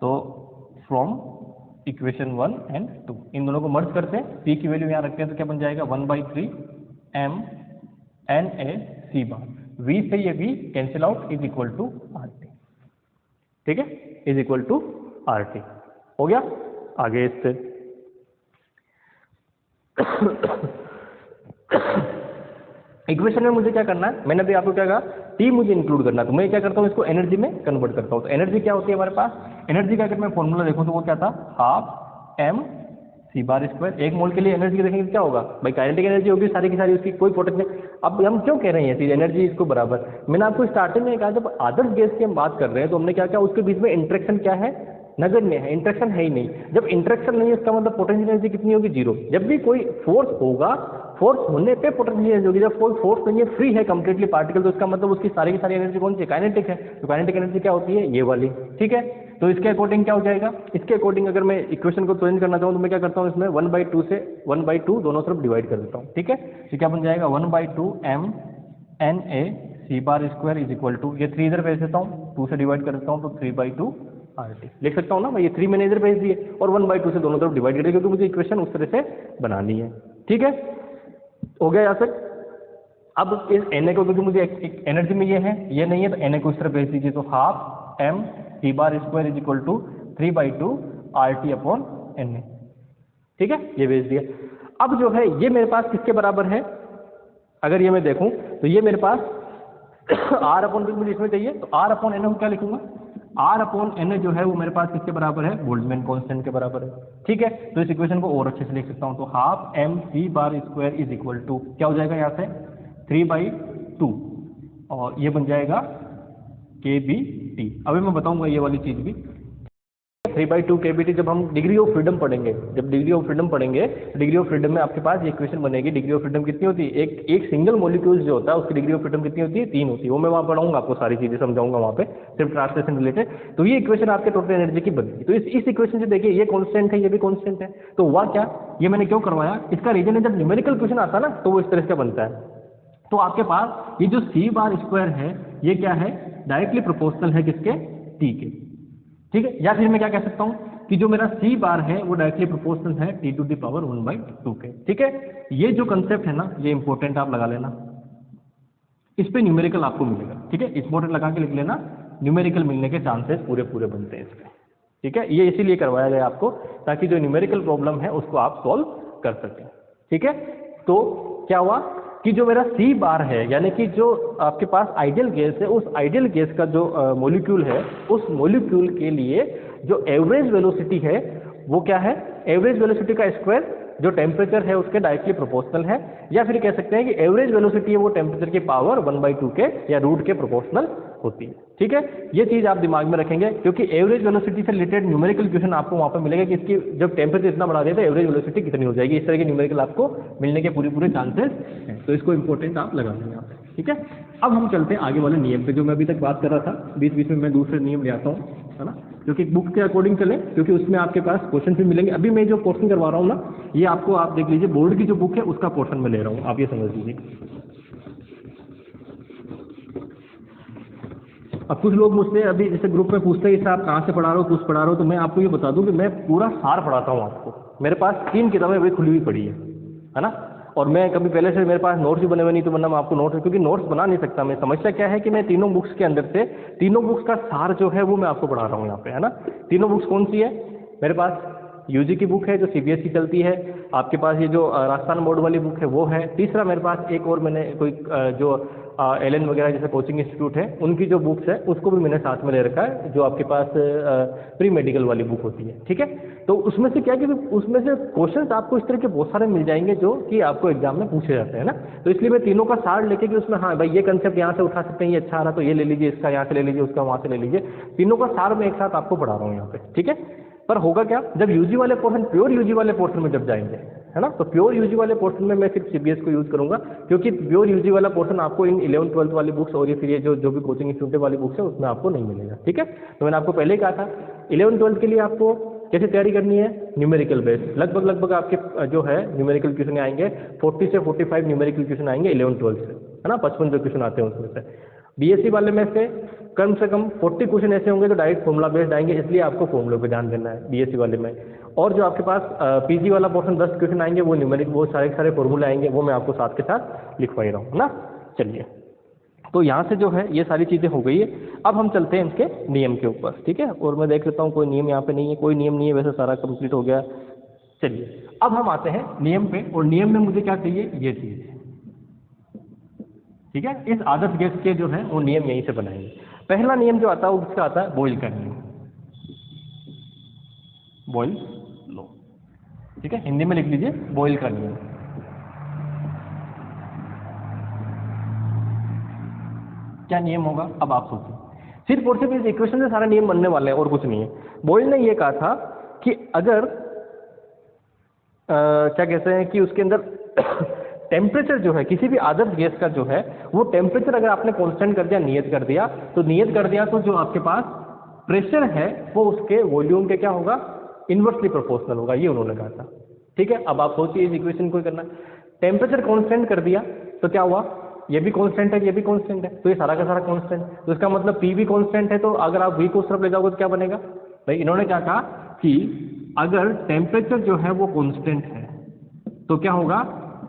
तो फ्रॉम इक्वेशन 1 एंड 2 इन दोनों को मर्ज करते हैं, P की वैल्यू यहाँ रखते हैं तो क्या बन जाएगा 1/3 M NaC², V से ये V कैंसिल आउट = RT, ठीक है, = RT हो गया। आगे इससे इक्वेशन में मुझे क्या करना है, मैंने अभी आपको क्या कहा, T मुझे इंक्लूड करना है, तो मैं क्या करता हूँ इसको एनर्जी में कन्वर्ट करता हूँ। तो एनर्जी क्या होती है हमारे पास, एनर्जी का अगर मैं फॉर्मूला देखूँ तो वो क्या था, 12 mc²। एक मोल के लिए एनर्जी देखेंगे क्या होगा भाई, काइनेटिक एनर्जी होगी सारी की सारी, उसकी कोई पोटेंशियल। अब हम क्यों कह रहे हैं एनर्जी इसको बराबर, मैंने आपको स्टार्टिंग में कहा जब आदर्श गैस की हम बात कर रहे हैं तो हमने क्या किया, उसके बीच में इंटरेक्शन क्या है, नगण्य है, इंटरेक्शन है ही नहीं। जब इंटरेक्शन नहीं है इसका मतलब पोटेंशियल एनर्जी कितनी होगी, 0। जब भी कोई फोर्स होगा, फोर्स होने पे पोटेंशियल एनर्जी होगी। जब कोई फोर्स नहीं है, फ्री है कंप्लीटली पार्टिकल, तो इसका मतलब उसकी सारी की सारी एनर्जी कौन सी है, काइनेटिक है। तो काइनेटिक एनर्जी क्या होती है, ये वाली, ठीक है। तो इसके अकॉर्डिंग क्या हो जाएगा, इसके अकॉर्डिंग अगर मैं इक्वेशन को चेंज करना चाहूँ तो मैं क्या करता हूँ, इसमें 1/2 से 1/2 दोनों तरफ डिवाइड कर देता हूँ, ठीक है। तो क्या बन जाएगा 1/2 M NaC², ये 3 इधर भेज देता हूँ, 2 से डिवाइड कर देता हूँ तो 3/2 RT लिख सकता हूँ ना मैं, ये 3 मैंने इधर भेज दिए और 1/2 से दोनों तरफ डिवाइड कर दिया, क्योंकि मुझे इक्वेशन उस तरह से बनानी है, ठीक है। हो गया यहाँ तक। अब इस Na को, क्योंकि मुझे एनर्जी में ये है, ये नहीं है, तो Na को इस तरह भेज दीजिए, तो 12 mc² = 3/2 RT/Na, ठीक है, ये भेज दिया। अब जो है ये मेरे पास किसके बराबर है, अगर ये मैं देखूं तो ये मेरे पास R/V मुझे इसमें चाहिए, तो R/Na को क्या लिखूंगा, R अपॉन N जो है वो मेरे पास किसके बराबर है, बोल्ट्जमैन कांस्टेंट के बराबर है। ठीक है, तो इस इक्वेशन को और अच्छे से लिख सकता हूँ, तो half m c bar square is equal to क्या हो जाएगा यहाँ से 3/2 और ये बन जाएगा KBT। अभी मैं बताऊंगा ये वाली चीज भी। 3/2 KBT जब हम डिग्री ऑफ फ्रीडम पढ़ेंगे, जब डिग्री ऑफ फ्रीडम पढ़ेंगे, डिग्री ऑफ फ्रीडम में आपके पास ये इक्वेशन बनेगी। डिग्री ऑफ फ्रीडम कितनी होती है, एक सिंगल मॉलिक्यूल जो होता है उसकी डिग्री ऑफ फ्रीडम कितनी होती है, 3 होती है। वो मैं वहाँ पढ़ाऊंगा, आपको सारी चीजें समझाऊंगा वहाँ पे, सिर्फ ट्रांसलेशन रिलेटेड। तो ये इक्वेशन आपके टोटल एनर्जी की बनेगी। तो इस इक्वेशन से देखिए ये कॉन्स्टेंट है, ये भी कॉन्स्टेंट है। तो हुआ क्या, ये मैंने क्यों करवाया, इसका रीजन है जब न्यूमेरिकल क्वेश्चन आता है ना तो वो इस तरह से बनता है। तो आपके पास ये जो C बार स्क्वायर है ये क्या है, डायरेक्टली प्रोपोर्शनल है किसके, T के। ठीक है, या फिर मैं क्या कह सकता हूं कि जो मेरा C बार है वो डायरेक्टली प्रोपोर्शनल है T⁻⁴ के। ठीक है, ये जो कंसेप्ट है ना ये इंपॉर्टेंट आप लगा लेना, इस पे न्यूमेरिकल आपको मिलेगा। ठीक है, इंपॉर्टेंट लगा के लिख लेना, न्यूमेरिकल मिलने के चांसेस पूरे पूरे बनते हैं इसमें। ठीक है, ये इसीलिए करवाया गया आपको ताकि जो न्यूमेरिकल प्रॉब्लम है उसको आप सॉल्व कर सकें। ठीक है, तो क्या हुआ कि जो मेरा C बार है यानी कि जो आपके पास आइडियल गैस है, उस आइडियल गैस का जो मॉलिक्यूल है, उस मॉलिक्यूल के लिए जो एवरेज वेलोसिटी है वो क्या है, एवरेज वेलोसिटी का स्क्वायर जो टेम्परेचर है उसके डायरेक्टली प्रोपोर्शनल है, या फिर कह सकते हैं कि एवरेज वेलोसिटी है वो टेम्परेचर की पावर 1/2 के या रूट के प्रोपोर्शनल होती है। ठीक है, ये चीज आप दिमाग में रखेंगे क्योंकि एवरेज वेलोसिटी से रिलेटेड न्यूमेरिकल क्वेश्चन आपको वहां पर मिलेगा कि इसकी जब टेम्परेचर इतना बढ़ा दिया तो एवरेज वेलोसिटी कितनी हो जाएगी। इस तरह के न्यूमेरिकल आपको मिलने के पूरे चांसेस हैं, तो इसको इंपॉर्टेंट आप लगा लेंगे यहाँ पे। ठीक है, अब हम चलते हैं आगे वाले नियम पे, जो मैं अभी तक बात कर रहा था। बीच बीच में मैं दूसरे नियम ले आता हूँ, है ना, जो कि बुक के अकॉर्डिंग चले, क्योंकि उसमें आपके पास क्वेश्चन भी मिलेंगे। अभी मैं जो पोर्शन करवा रहा हूँ ना, ये आपको आप देख लीजिए, बोर्ड की जो बुक है उसका पोर्शन में ले रहा हूँ, आप ये समझ लीजिए। अब कुछ लोग मुझसे अभी जैसे ग्रुप में पूछते हैं कि आप कहाँ से पढ़ा रहे हो, कुछ पढ़ा रहे हो, तो मैं आपको ये बता दूं कि मैं पूरा सार पढ़ाता हूँ आपको। मेरे पास 3 किताबें अभी खुली हुई पड़ी है ना, और मैं कभी पहले से मेरे पास नोट्स भी बने हुए नहीं, तो वरना मैं आपको नोट्स, क्योंकि नोट्स बना नहीं सकता मैं। समस्या क्या है कि मैं तीनों बुक्स के अंदर से तीनों बुक्स का सार जो है वो मैं आपको पढ़ा रहा हूँ यहाँ पे, है ना। तीनों बुक्स कौन सी है, मेरे पास यूजी की बुक है जो CBSE चलती है, आपके पास ये जो राजस्थान बोर्ड वाली बुक है वो है, तीसरा मेरे पास एक और मैंने कोई जो एलन वगैरह जैसे कोचिंग इंस्टीट्यूट है उनकी जो बुक्स है उसको भी मैंने साथ में ले रखा है, जो आपके पास प्री मेडिकल वाली बुक होती है। ठीक है, तो उसमें से क्या कि उसमें से क्वेश्चंस आपको इस तरह के बहुत सारे मिल जाएंगे जो कि आपको एग्जाम में पूछे जाते हैं ना। तो इसलिए मैं तीनों का सार लेके कि उसमें हाँ भाई ये कंसेप्ट यहाँ से उठा सकते हैं, ये अच्छा आ रहा तो ये ले लीजिए, इसका यहाँ से ले लीजिए, उसका वहाँ से ले लीजिए, तीनों का सार मैं एक साथ आपको पढ़ा रहा हूँ यहाँ पे। ठीक है, पर होगा क्या, जब यूजी वाले पोर्शन, प्योर यूजी वाले पोर्शन में जब जाएंगे, है ना, तो प्योर यूजी वाले पोर्शन में मैं सिर्फ CBS को यूज करूंगा, क्योंकि प्योर यूजी वाला पोर्शन आपको इन 11th-12th वाली बुक्स और ये फिर ये जो भी कोचिंग इंस्टीट्यूट वाली बुक्स है उसमें आपको नहीं मिलेगा। ठीक है, तो मैंने आपको पहले ही कहा था 11th-12th के लिए आपको कैसे तैयारी करनी है, न्यूमेरिकल बेस। लगभग आपके जो है न्यूमेरिकल क्वेश्चन आएंगे 40 से 45 न्यूमेरिकल क्वेश्चन आएंगे 11th-12th से, है ना, 55 जो क्वेश्चन आते हैं उसमें से। BSc वाले में से कम 40 क्वेश्चन ऐसे होंगे जो डायरेक्ट फॉर्मूला बेस्ड आएंगे, इसलिए आपको फॉर्मूले पे ध्यान देना है BSc वाले में। और जो आपके पास PG वाला पोर्शन 10 क्वेश्चन आएंगे वो न्यूमेरिक, वो सारे फॉर्मूले आएंगे, वो मैं आपको साथ के साथ लिखवा ही रहा हूँ ना। चलिए, तो यहाँ से जो है ये सारी चीज़ें हो गई है। अब हम चलते हैं इसके नियम के ऊपर। ठीक है, और मैं देख लेता हूँ कोई नियम यहाँ पे नहीं है, कोई नियम नहीं है, वैसे सारा कंप्लीट हो गया। चलिए, अब हम आते हैं नियम पे, और नियम में मुझे क्या चाहिए, ये चीज़। ठीक है, इस आदर्श गैस के जो है वो नियम यहीं से बनाएंगे। पहला नियम जो आता है वो किसका आता है, बॉयल का नियम, बॉयल लॉ। ठीक है, हिंदी में लिख लीजिए बॉयल का नियम। क्या नियम होगा, अब आप सोचिए। सिर्फ और सिर्फ इस इक्वेशन से सारे नियम बनने वाले हैं और कुछ नहीं है। बॉयल ने ये कहा था कि अगर क्या कहते हैं कि उसके अंदर टेम्परेचर जो है किसी भी आदर्श गैस का जो है वो टेम्परेचर अगर आपने कांस्टेंट कर दिया, नियत कर दिया, तो जो आपके पास प्रेशर है वो उसके वॉल्यूम के क्या होगा, इनवर्सली प्रोपोर्शनल होगा, ये उन्होंने कहा था। ठीक है, अब आप सोचिए इस इक्वेशन को करना, टेम्परेचर कांस्टेंट कर दिया तो क्या हुआ, ये भी कांस्टेंट है, ये भी कांस्टेंट है, तो ये सारा का सारा कांस्टेंट, तो इसका मतलब P भी कांस्टेंट है। तो अगर आप V को उस तरफ ले जाओगे तो क्या बनेगा भाई, इन्होंने क्या कहा कि अगर टेम्परेचर जो है वो कांस्टेंट है तो क्या होगा,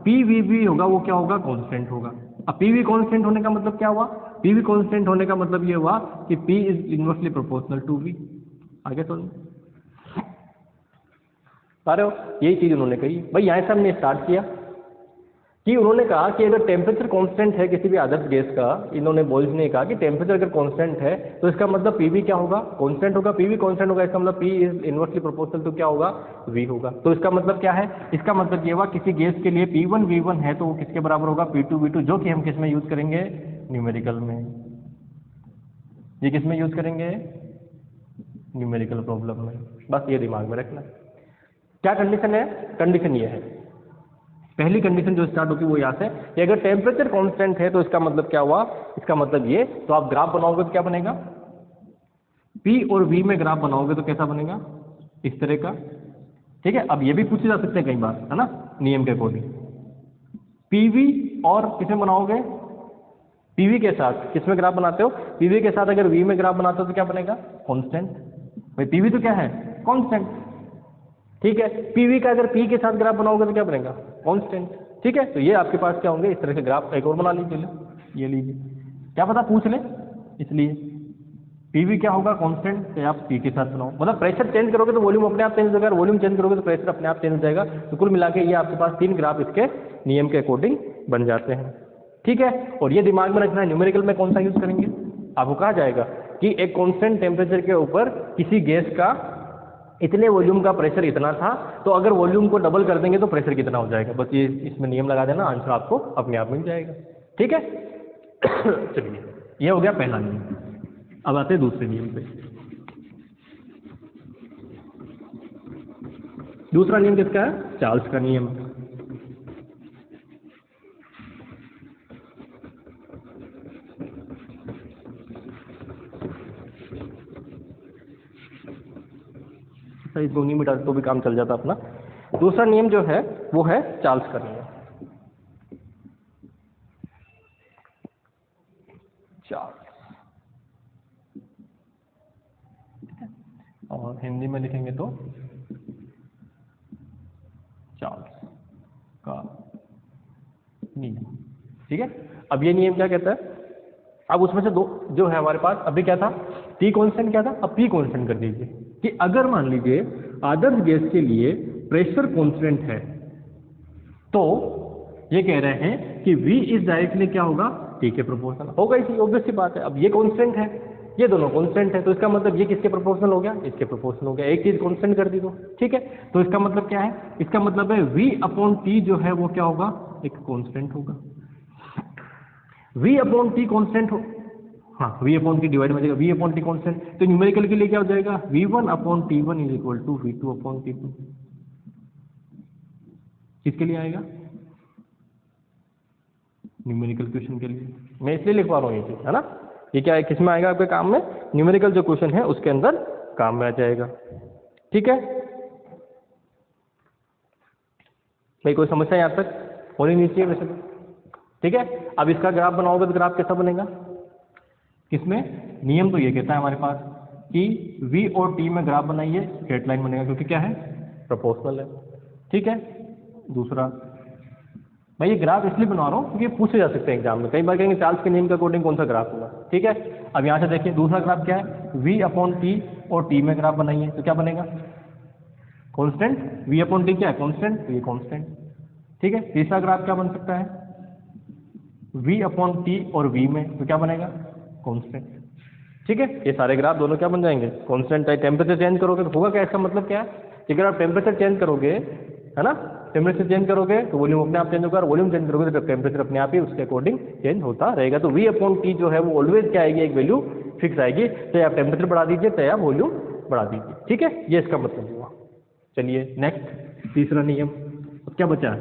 PV भी होगा, वो क्या होगा, कांस्टेंट होगा। अब PV कांस्टेंट होने का मतलब क्या हुआ, PV कांस्टेंट होने का मतलब ये हुआ कि P is inversely proportional to V। आगे तो आ रहे हो, यही चीज उन्होंने कही भाई। यहाँ से हमने स्टार्ट किया, कि उन्होंने कहा कि अगर टेम्परेचर कांस्टेंट है किसी भी आदर्श गैस का, इन्होंने बोल्स ने कहा कि टेम्परेचर अगर कांस्टेंट है तो इसका मतलब पीवी क्या होगा, कांस्टेंट होगा, पीवी कांस्टेंट होगा, इसका मतलब P is inversely proportional to क्या होगा, वी होगा। तो इसका मतलब क्या है, इसका मतलब ये हुआ किसी गैस के लिए P1 V1 है तो वो किसके बराबर होगा, P2 V2, जो कि हम किस में यूज करेंगे, न्यूमेरिकल में। ये किस में यूज करेंगे, न्यूमेरिकल प्रॉब्लम में। बस ये दिमाग में रखना। क्या कंडीशन है, कंडीशन ये है, पहली कंडीशन जो स्टार्ट होगी वो यहाँ से कि अगर टेम्परेचर कांस्टेंट है तो इसका मतलब क्या हुआ, इसका मतलब ये, तो आप ग्राफ बनाओगे तो क्या बनेगा, P और V में ग्राफ बनाओगे तो कैसा बनेगा, इस तरह का। ठीक है, अब ये भी पूछे जा सकते हैं कई बार, है ना, नियम के अकॉर्डिंग। PV और किसमें बनाओगे, PV के साथ किसमें ग्राफ बनाते हो, PV के साथ अगर V में ग्राफ बनाते हो तो क्या बनेगा, कांस्टेंट। भाई PV तो क्या है, कांस्टेंट। ठीक है, PV का अगर P के साथ ग्राफ बनाओगे तो क्या बनेगा, कांस्टेंट। ठीक है, तो ये आपके पास क्या होंगे, इस तरह के ग्राफ। एक और बना लीजिए, ये लीजिए, क्या पता पूछ ले, इसलिए PV क्या होगा, कांस्टेंट, तो आप P के साथ बनाओ। मतलब प्रेशर चेंज करोगे तो वॉल्यूम अपने आप चेंज हो जाएगा, वॉल्यूम चेंज करोगे तो प्रेशर अपने आप चेंज हो जाएगा। तो कुल मिला के ये आपके पास 3 ग्राफ इसके नियम के अकॉर्डिंग बन जाते हैं। ठीक है, और ये दिमाग में रखना है न्यूमेरिकल में कौन सा यूज करेंगे। आपको कहा जाएगा कि एक कांस्टेंट टेम्परेचर के ऊपर किसी गैस का इतने वॉल्यूम का प्रेशर इतना था, तो अगर वॉल्यूम को डबल कर देंगे तो प्रेशर कितना हो जाएगा। बस ये इसमें नियम लगा देना, आंसर आपको अपने आप मिल जाएगा। ठीक है चलिए, ये हो गया पहला नियम। अब आते हैं दूसरे नियम पे। दूसरा नियम किसका है, चार्ल्स का नियम। सही 2 मिनट तो भी काम चल जाता अपना। दूसरा नियम जो है वो है चार्ल्स का नियम। चार्ल्स, और हिंदी में लिखेंगे तो चार्ल्स का नियम। ठीक है, अब ये नियम क्या कहता है, अब उसमें से दो जो है हमारे पास, अभी क्या था, T कांस्टेंट क्या था, अब P कांस्टेंट कर दीजिए कि अगर मान लीजिए आदर्श गैस के लिए प्रेशर कांस्टेंट है तो ये कह रहे हैं कि V इज डायरेक्टली क्या होगा, T के प्रोपोर्शनल होगा। इसी ऑब्वियस सी बात है। अब ये कांस्टेंट है, ये दोनों कांस्टेंट है, तो इसका मतलब ये किसके प्रोपोर्शनल हो गया, इसके प्रोपोर्शनल हो गया। एक चीज कांस्टेंट कर दी दो। ठीक है, तो इसका मतलब क्या है, इसका मतलब है V अपॉन T जो है वो क्या होगा, एक कांस्टेंट होगा। V अपॉन T कांस्टेंट हो, हाँ V अपॉन T डिवाइड में जाएगा V अपॉन T कांस्टेंट, तो न्यूमेरिकल के लिए क्या हो जाएगा, V1 upon T1 is equal to V2 upon T2। किसके लिए आएगा, न्यूमेरिकल क्वेश्चन के लिए। मैं इसलिए लिखवा रहा हूँ ये चीज, है ना, ये क्या है, किसमें आएगा आपके काम में, न्यूमेरिकल जो क्वेश्चन है उसके अंदर काम में आ जाएगा। ठीक है भाई, कोई समस्या यहाँ तक होनी नहीं चाहिए वैसे तो। ठीक है, अब इसका ग्राफ बनाओगे तो ग्राफ कैसा बनेगा, किसमें, नियम तो ये कहता है हमारे पास कि V और T में ग्राफ बनाइए, स्ट्रेट लाइन बनेगा, क्योंकि क्या है, प्रोपोर्शनल है। ठीक है, दूसरा मैं ये ग्राफ इसलिए बना रहा हूँ क्योंकि पूछे जा सकते हैं एग्जाम में, कई बार कहेंगे चार्ल्स के नियम के अकॉर्डिंग कौन सा ग्राफ होगा। ठीक है, अब यहाँ से देखिए दूसरा ग्राफ क्या है, V अपॉन T और T में ग्राफ बनाइए तो क्या बनेगा, कांस्टेंट। V अपॉन T क्या है, कांस्टेंट, तो ये कांस्टेंट। ठीक है, तीसरा ग्राफ क्या बन सकता है, V अपॉन T और V में, तो क्या बनेगा, कांस्टेंट। ठीक है, ये सारे ग्राफ दोनों क्या बन जाएंगे, कांस्टेंट। टेम्परेचर चेंज करोगे तो होगा क्या, इसका मतलब क्या है कि अगर आप टेम्परेचर चेंज करोगे, है ना, टेम्परेचर चेंज करोगे तो वॉल्यूम अपने आप चेंज होगा, और वॉल्यूम चेंज करोगे तो टेम्परेचर अपने आप ही उसके अकॉर्डिंग चेंज होता रहेगा। तो V अपॉन T जो है वो ऑलवेज क्या आएगी, एक वैल्यू फिक्स आएगी, चाहे आप टेम्परेचर बढ़ा दीजिए चाहे आप वॉल्यूम बढ़ा दीजिए। ठीक है, ये इसका मतलब हुआ। चलिए नेक्स्ट, तीसरा नियम। अब क्या बचा है,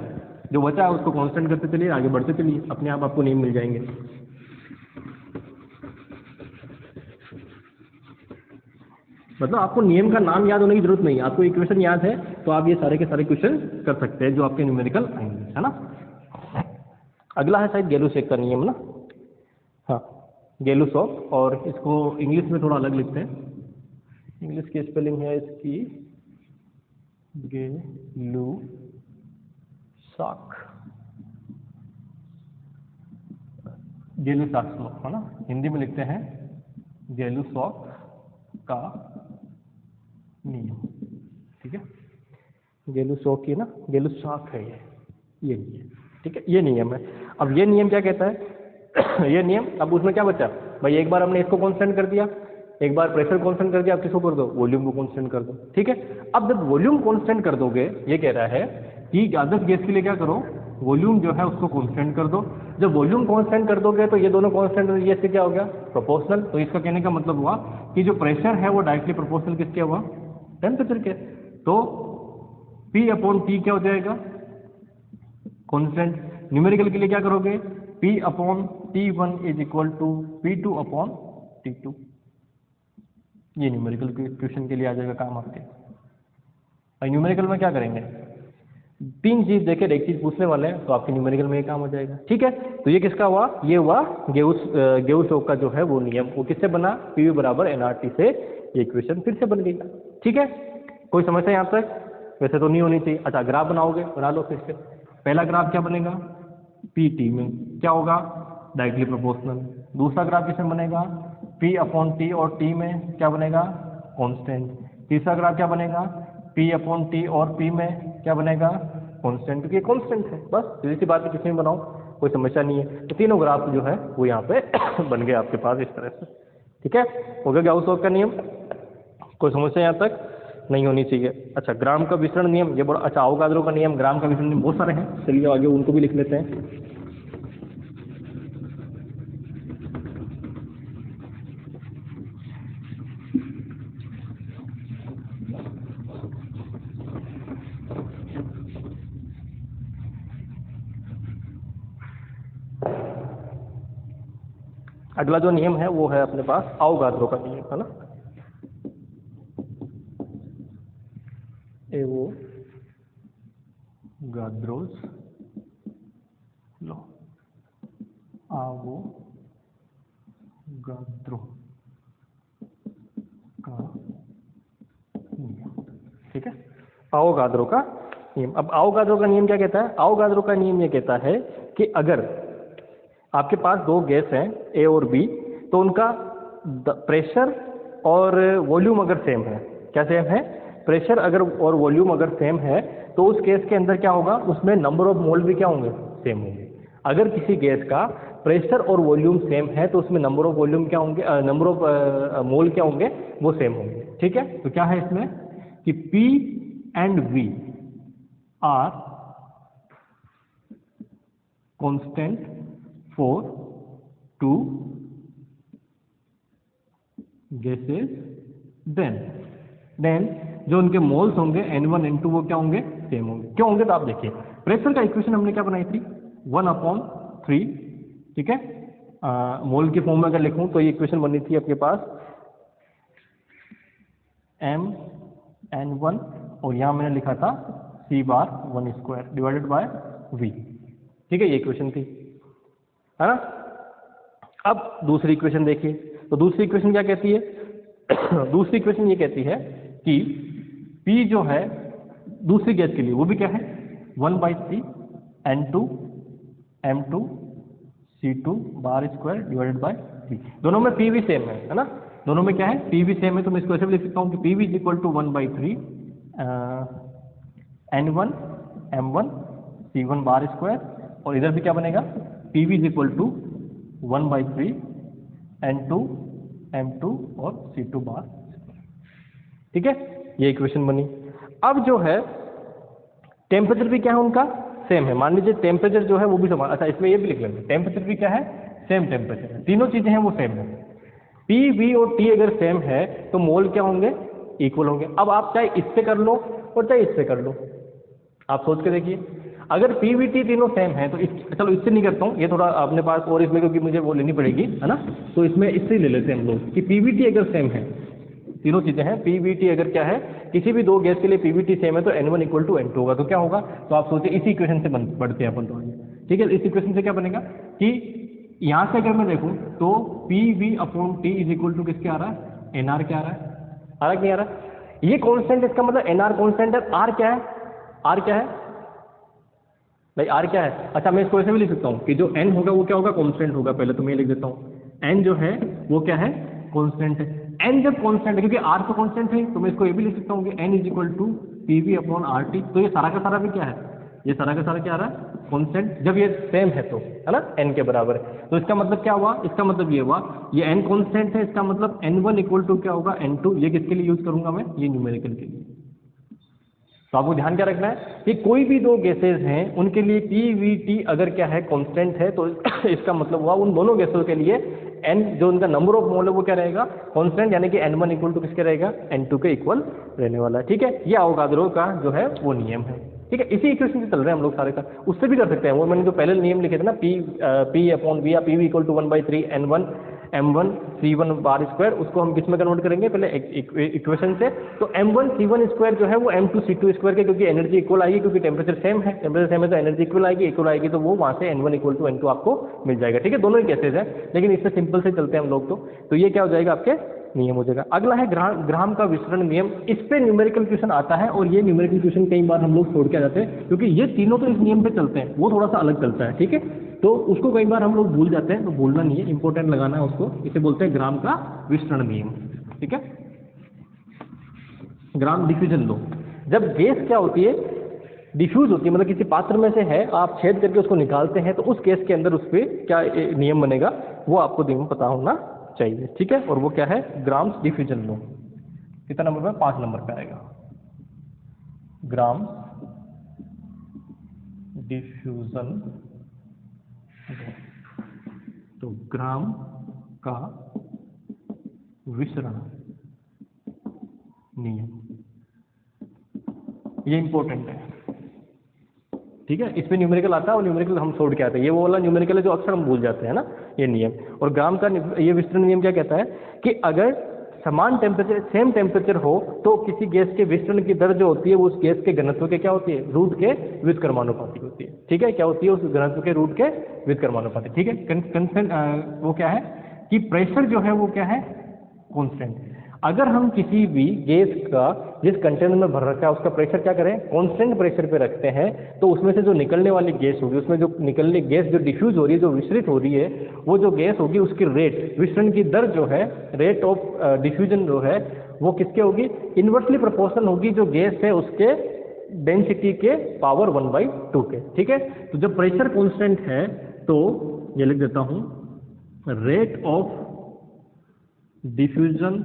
जो बचा है उसको कांस्टेंट करते चलिए, आगे बढ़ते चलिए, अपने आप आपको नियम मिल जाएंगे। मतलब आपको नियम का नाम याद होने की जरूरत नहीं है, आपको इक्वेशन याद है तो आप ये सारे के सारे क्वेश्चन कर सकते हैं जो आपके न्यूमेरिकल आएंगे, है ना। अगला है शायद गैलुसेक का नियम ना, हाँ गैलुसॉक, और इसको इंग्लिश में थोड़ा अलग लिखते हैं। इंग्लिश की स्पेलिंग है इसकी गैलुसॉक, गैलुसॉक है ना, हिंदी में लिखते हैं गैलुसॉक का नियम। ठीक है, गैलुसॉक की ना, गैलुसॉक है ये नहीं है। ठीक है, ये नियम है। अब ये नियम क्या कहता है ये नियम, अब उसमें क्या बचा भाई, एक बार हमने इसको कांस्टेंट कर दिया, एक बार प्रेशर कांस्टेंट कर दिया, अब किसको कर दो, वॉल्यूम को कांस्टेंट कर दो। ठीक है, अब जब वॉल्यूम कांस्टेंट कर दोगे, ये कह रहा है कि आदर्श गैस के लिए क्या करो, वॉल्यूम जो है उसको कांस्टेंट कर दो। जब वॉल्यूम कांस्टेंट कर दोगे तो ये दोनों कांस्टेंट, ये से क्या हो गया, प्रोपोर्शनल। तो इसका कहने का मतलब हुआ कि जो प्रेशर है वो डायरेक्टली प्रोपोर्शनल किसके हुआ, टेम्परेचर के। तो P अपॉन T क्या हो जाएगा, कांस्टेंट। न्यूमेरिकल के लिए क्या करोगे, P upon T1 is equal to P2 upon T2। ये न्यूमेरिकल क्वेश्चन के लिए आ जाएगा काम आपके। और न्यूमेरिकल में क्या करेंगे, 3 चीज देखे एक चीज पूछने वाले हैं, तो आपके न्यूमेरिकल में ये काम हो जाएगा। ठीक है, तो ये किसका हुआ, ये हुआ गेउस का जो है वो नियम, वो किससे बना, PV बराबर nRT से, ये इक्वेशन फिर से बन गई। ठीक है, कोई समस्या यहाँ तक, वैसे तो नहीं होनी चाहिए। अच्छा, ग्राफ बनाओगे, बना लो फिर से। पहला ग्राफ क्या बनेगा, PT में क्या होगा, डायरेक्टली प्रोपोर्शनल। दूसरा ग्राफ किसमें बनेगा, P अपॉन T और T में क्या बनेगा, कांस्टेंट। तीसरा ग्राफ क्या बनेगा, P अपॉन T और P में क्या बनेगा, कांस्टेंट, क्योंकि ये कांस्टेंट है। बस सीधी सी बात है, किसी में बनाओ कोई समस्या नहीं है। तो तीनों ग्राफ जो है वो यहाँ पे बन गए आपके पास इस तरह से। ठीक है, हो गया गाउस का नियम, कोई समस्या यहाँ तक नहीं होनी चाहिए। अच्छा, ग्राम का विसरण नियम, ये बड़ा अच्छा, अवोगाद्रो का नियम, ग्राम का विसरण नियम बहुत सारे हैं, चलिए आगे उनको भी लिख लेते हैं। अगला जो नियम है वो है अपने पास अवोगाद्रो का नियम, है ना। एवोगाद्रोस लो, अवोगाद्रो का नियम। ठीक है, अवोगाद्रो का नियम। अब अवोगाद्रो का नियम क्या कहता है, अवोगाद्रो का नियम ये कहता है कि अगर आपके पास दो गैस हैं A और B, तो उनका प्रेशर और वॉल्यूम अगर सेम है, क्या सेम है, प्रेशर अगर और वॉल्यूम अगर सेम है, तो उस केस के अंदर क्या होगा, उसमें नंबर ऑफ मोल भी क्या होंगे, सेम होंगे। अगर किसी गैस का प्रेशर और वॉल्यूम सेम है तो उसमें नंबर ऑफ वॉल्यूम क्या होंगे, नंबर ऑफ मोल क्या होंगे, वो सेम होंगे। ठीक है, तो क्या है इसमें कि P and V are constant for 2 gases, then जो उनके मोल्स होंगे N1 N2 वो क्या होंगे, सेम होंगे। क्यों होंगे, तो आप देखिए प्रेशर का इक्वेशन हमने क्या बनाई थी, 1/3। ठीक है, मोल के फॉर्म में अगर लिखूं तो ये इक्वेशन बनी थी आपके पास MN1, और यहां मैंने लिखा था C⁻² डिवाइडेड बाय V। ठीक है, ये इक्वेशन थी, है ना। अब दूसरी इक्वेशन देखिए, तो दूसरी इक्वेशन क्या कहती है दूसरी इक्वेशन ये कहती है कि P जो है दूसरी गैस के लिए वो भी क्या है, 1/3 N2 M2 C2² divided by P। दोनों में P भी सेम है ना, दोनों में क्या है, P भी सेम है। तो मैं इसको ऐसे भी लिख सकता हूँ कि P is equal to 1/3 N1 M1 C1² और इधर भी क्या बनेगा, P is equal to 1/3 N2 M2 और C2²। ठीक है, ये इक्वेशन बनी। अब जो है टेम्परेचर भी क्या है उनका, सेम है। मान लीजिए टेम्परेचर जो है वो भी समान, अच्छा इसमें ये भी लिख लेंगे, टेम्परेचर भी क्या है, सेम टेम्परेचर है, तीनों चीजें हैं वो सेम है। P V और T अगर सेम है तो मोल क्या होंगे, इक्वल होंगे। अब आप चाहे इससे कर लो और चाहे इससे कर लो, आप सोच के देखिए, अगर PVT तीनों सेम है तो चलो इससे नहीं करता हूँ, ये थोड़ा अपने पास और इसमें क्योंकि मुझे वो लेनी पड़ेगी, है ना, तो इसमें इससे ले लेते हैं हम लोग कि PVT अगर सेम है, तीनों चीजें हैं, PVT अगर क्या है, किसी भी दो गैस के लिए PVT सेम है तो N1 इक्वल टू N2 होगा। तो क्या होगा, तो आप सोचिए इसी इक्वेशन से बढ़ते हैं अपन थोड़ी। ठीक है, इस इक्वेशन से क्या बनेगा कि यहाँ से अगर मैं देखूँ तो PV upon T is equal to किसके आ रहा है, NR क्या आ रहा है, आ रहा कि नहीं आ रहा, ये कॉन्स्टेंट, इसका मतलब NR कॉन्स्टेंट है। R क्या है, R क्या है भाई, R क्या है, अच्छा मैं इसको ऐसे भी लिख सकता हूँ कि जो N होगा वो क्या होगा, कांस्टेंट होगा। पहले तो मैं लिख देता हूँ N जो है वो क्या है, कांस्टेंट है। N जब कांस्टेंट है, क्योंकि R तो कांस्टेंट है, तो मैं इसको ये भी लिख सकता हूँ कि N is equal to PV upon RT। तो ये सारा का सारा भी क्या है, ये सारा का सारा क्या आ रहा है, कांस्टेंट, जब ये सेम है तो, है ना, n के बराबर है। तो इसका मतलब क्या हुआ, इसका मतलब ये हुआ ये n कांस्टेंट है, इसका मतलब n1 इक्वल टू क्या होगा, n2। ये किसके लिए यूज करूंगा मैं, ये न्यूमेरिकल के लिए। तो आपको ध्यान क्या रखना है कि कोई भी दो गैसेज हैं उनके लिए पी वी टी अगर क्या है, कांस्टेंट है, तो इसका मतलब हुआ उन दोनों गैसों के लिए n जो उनका नंबर ऑफ मोल है वो क्या रहेगा, कांस्टेंट, यानी कि n1 इक्वल टू किसके रहेगा, n2 के इक्वल रहने वाला है। ठीक है, ये अवोगाद्रो का जो है वो नियम है। ठीक है, इसी इक्वेशन से चल रहे हैं हम लोग सारे का, उससे भी कर सकते हैं। वो मैंने जो पहले नियम लिखे थे ना, पी अपॉन वी या P V equal to 1/3 n1 m1 c1 bar square, उसको हम किस में कन्वर्ट करेंगे, पहले इक्वेशन से। तो m1 c1 स्क्वायर जो है वो m2 c2 स्क्वायर के, क्योंकि एनर्जी इक्वल आएगी, क्योंकि टेम्परेचर सेम है, टेम्परेचर सेम है तो एनर्जी इक्वल आएगी, तो वो वहाँ से n1 इक्वल टू n2 आपको मिल जाएगा। ठीक है, दोनों ही केसेज है, लेकिन इससे सिंपल से चलते हैं हम लोग। तो ये क्या हो जाएगा, आपके नियम हो जाएगा। अगला है ग्राम का विसरण नियम। इस पे न्यूमेरिकल क्वेश्चन आता है, और ये न्यूमेरिकल क्वेश्चन कई बार हम लोग छोड़ के आ जाते हैं, क्योंकि ये तीनों तो इस नियम पे चलते हैं, वो थोड़ा सा अलग चलता है। ठीक है, तो उसको कई बार हम लोग भूल जाते हैं, तो भूलना नहीं है, इंपॉर्टेंट लगाना है उसको। इसे बोलते हैं ग्राम का विसरण नियम। ठीक है, ग्राम डिफ्यूजन लो। जब गैस क्या होती है, डिफ्यूज होती है, मतलब किसी पात्र में से है, आप छेद करके उसको निकालते हैं, तो उस गैस के अंदर उस पर क्या नियम बनेगा, वो आपको नियम पता होना चाहिए। ठीक है, और वो क्या है, ग्राम्स डिफ्यूजन लो। कितना नंबर में, 5 नंबर पे आएगा, ग्राम डिफ्यूजन। तो ग्राम का विसरण नियम, ये इंपॉर्टेंट है। ठीक है, इसमें न्यूमेरिकल आता है, और न्यूमेरिकल हम छोड़ के आते हैं, ये वो वाला न्यूमेरिकल है जो अक्सर हम भूल जाते हैं ना, ये नियम। और ग्राम का ये विसरण नियम क्या कहता है कि अगर समान टेम्परेचर, सेम टेम्परेचर हो, तो किसी गैस के विसरण की दर जो होती है वो उस गैस के घनत्व के क्या होती है, रूट के व्युत्क्रमानुपाती होती है। ठीक है, क्या होती है, उस घनत्व के रूट के व्युत्क्रमानुपाती। ठीक है, कंस्टेंट वो क्या है कि प्रेशर जो है वो क्या है, कांस्टेंट। अगर हम किसी भी गैस का जिस कंटेनर में भर रखा है उसका प्रेशर क्या करें, कांस्टेंट प्रेशर पे रखते हैं, तो उसमें से जो निकलने वाली गैस होगी, उसमें जो निकलने गैस जो डिफ्यूज हो रही है, जो विसरित हो रही है, वो जो गैस होगी उसकी रेट, विसरण की दर जो है, रेट ऑफ डिफ्यूजन जो है, वो किसके होगी, इन्वर्सली प्रोपोर्शनल होगी जो गैस है उसके डेंसिटी के पावर 1/2 के। ठीक है, तो जब प्रेशर कांस्टेंट है तो ये लिख देता हूं, rate of diffusion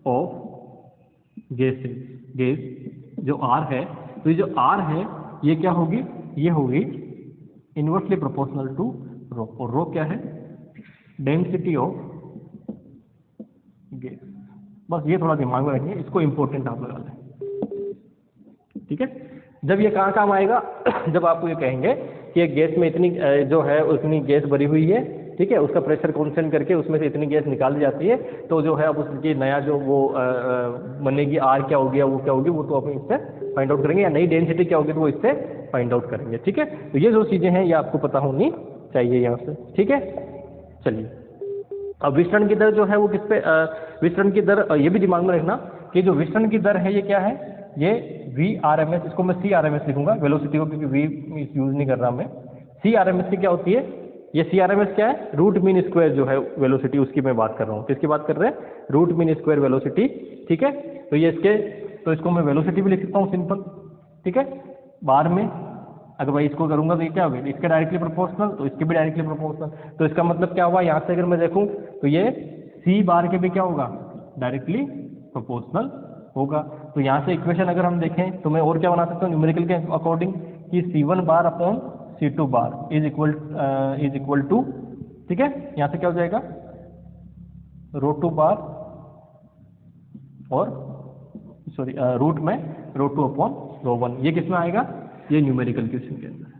of gas जो R है, तो ये जो R है ये क्या होगी, ये होगी इनवर्सली प्रोपोर्शनल टू रो, और रो क्या है, डेंसिटी ऑफ गैस। बस ये थोड़ा दिमाग में रखिए, इसको इंपॉर्टेंट आप लगा लें। ठीक है, जब ये कहाँ काम आएगा, जब आपको ये कहेंगे कि एक गैस में इतनी जो है उतनी गैस भरी हुई है, ठीक है, उसका प्रेशर कांस्टेंट करके उसमें से इतनी गैस निकाली जाती है, तो जो है अब उसकी नया जो वो बनेगी आर क्या होगी, वो क्या होगी, वो तो अपन इससे फाइंड आउट करेंगे, या नई डेंसिटी क्या होगी तो वो इससे फाइंड आउट करेंगे। ठीक है, तो ये जो चीज़ें हैं ये आपको पता होनी चाहिए यहाँ से। ठीक है, चलिए अब विसरण की दर जो है वो किस पे, विसरण की दर ये भी दिमाग में रखना कि जो विसरण की दर है ये क्या है, ये VRMS, इसको मैं CRMS लिखूंगा वेलोसिटी को, क्योंकि V यूज नहीं कर रहा मैं। CRMS की क्या होती है, ये CRMS क्या है, रूट मीन स्क्वायर जो है वेलोसिटी, उसकी मैं बात कर रहा हूँ। किसकी बात कर रहे हैं, रूट मीन स्क्वायर वेलोसिटी। ठीक है, तो ये इसके, तो इसको मैं वेलोसिटी भी लिख सकता हूँ सिंपल। ठीक है, बार में अगर भाई इसको करूंगा तो ये क्या होगा, इसके डायरेक्टली प्रोपोर्शनल, तो इसके भी डायरेक्टली प्रोपोर्शनल। तो इसका मतलब क्या हुआ, यहाँ से अगर मैं देखूँ तो ये C बार के भी क्या होगा, डायरेक्टली प्रोपोर्शनल होगा। तो यहाँ से इक्वेशन अगर हम देखें तो मैं और क्या बना सकता हूँ न्यूमेरिकल के अकॉर्डिंग, कि C1 bar upon C2 bar is equal to, ठीक है, यहाँ से क्या हो जाएगा, ρ2 बार और सॉरी रूट में ρ2 अपॉन ρ1। ये किस में आएगा, ये न्यूमेरिकल क्वेश्चन के अंदर।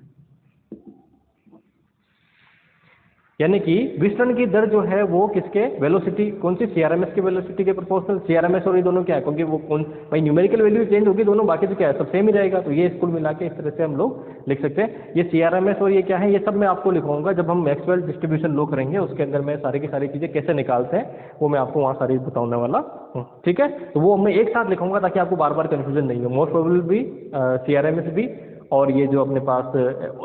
यानी कि विसरण की दर जो है वो किसके, वेलोसिटी, कौन सी, CRMS के वेलोसिटी के प्रोपोर्शनल। CRMS और ये दोनों क्या है, क्योंकि वो कौन भाई न्यूमेरिकल वैल्यू चेंज होगी दोनों, बाकी तो क्या है सब सेम ही रहेगा। तो ये स्कूल मिला के इस तरह से हम लोग लिख सकते हैं। ये CRMS और ये क्या है, ये सब मैं आपको लिखवाऊंगा जब हम मैक्सवेल डिस्ट्रीब्यूशन लो करेंगे, उसके अंदर मैं सारी की सारी चीज़ें कैसे निकालते हैं वो मैं आपको वहाँ सारी बताने वाला हूँ। ठीक है, तो वो मैं एक साथ लिखूंगा ताकि आपको बार बार कन्फ्यूजन नहीं हो। मोस्ट प्रोबेबल भी CRMS भी और ये जो अपने पास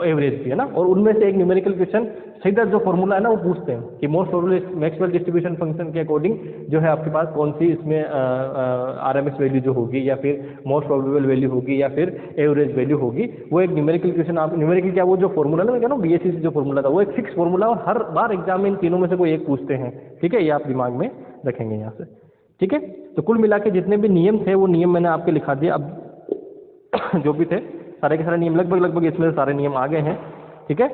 एवरेज भी है ना, और उनमें से एक न्यूमेरिकल क्वेश्चन सीधा जो फॉर्मूला है ना वो पूछते हैं कि most probable Maxwell distribution function के अकॉर्डिंग जो है आपके पास कौन सी इसमें आरएमएस वैल्यू जो होगी या फिर मोस्ट प्रोबेबल वैल्यू होगी या फिर एवरेज वैल्यू होगी, वो एक न्यूमेरिकल क्वेश्चन आप न्यूमेरिकल क्या वो जो फॉर्मूला ना मैं कह रहा हूँ बीएससी से जो फॉर्मूला था वो एक फिक्स फॉर्मूला और हर बार एग्जाम में इन तीनों में से कोई एक पूछते हैं। ठीक है, ये आप दिमाग में रखेंगे यहाँ से। ठीक है, तो कुल मिला के जितने भी नियम थे वो नियम मैंने आपके लिखा दिए। अब जो भी थे सारे के सारे नियम लगभग इसमें सारे नियम आ गए हैं। ठीक है,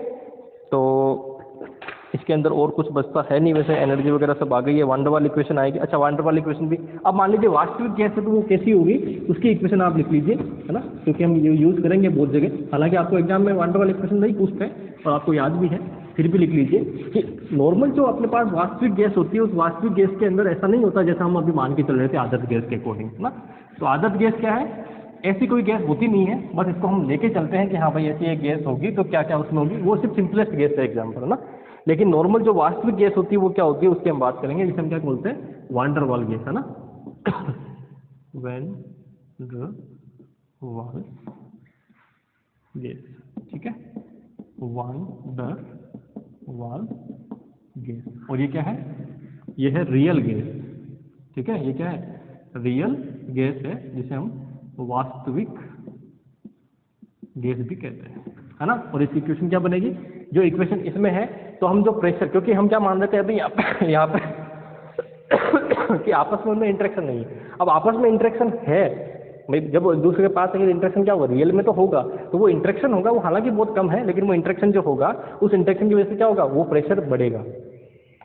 तो इसके अंदर और कुछ बचता है नहीं, वैसे एनर्जी वगैरह सब आ गई है। वान डर वाल इक्वेशन आएगी। अच्छा, वान डर वाल इक्वेशन भी अब मान लीजिए वास्तविक गैस है तो वो कैसी होगी उसकी इक्वेशन आप लिख लीजिए, है ना, क्योंकि हम ये यूज़ करेंगे बहुत जगह। हालांकि आपको एग्जाम में वान डर वाल इक्वेशन नहीं पूछते हैं और आपको याद भी है, फिर भी लिख लीजिए कि नॉर्मल जो अपने पास वास्तविक गैस होती है उस वास्तविक गैस के अंदर ऐसा नहीं होता जैसा हम अभी मान के चल रहे थे आदर्श गैस के अकॉर्डिंग, है ना। तो आदर्श गैस क्या है, ऐसी कोई गैस होती नहीं है, बस इसको हम लेके चलते हैं कि हाँ भाई ऐसी एक गैस होगी तो क्या क्या उसमें होगी, वो सिर्फ सिंपलेस्ट गैस है एग्जाम्पल, है ना। लेकिन नॉर्मल जो वास्तविक गैस होती है वो क्या होती है उसकी हम बात करेंगे, जिसे हम क्या बोलते हैं, वान डर वाल गैस, है ना। वैन डर वाल गैस, ठीक है, वान डर वाल गैस। और ये क्या है, ये है रियल गैस। ठीक है, ये क्या है, रियल गैस है जिसे हम वास्तविक गैस भी कहते हैं, है ना। और इसकी इक्वेशन क्या बनेगी, जो इक्वेशन इसमें है तो हम जो प्रेशर, क्योंकि हम क्या मान रहे थे अभी यहाँ पे कि आपस में उनमें इंटरेक्शन नहीं है। अब आपस में इंटरेक्शन है, जब दूसरे के पास अगर इंटरेक्शन क्या होगा, रियल में तो होगा, तो वो इंटरेक्शन होगा, वो हालांकि बहुत कम है लेकिन वो इंटरेक्शन जो होगा उस इंटरेक्शन की वजह से क्या होगा, वो प्रेशर बढ़ेगा।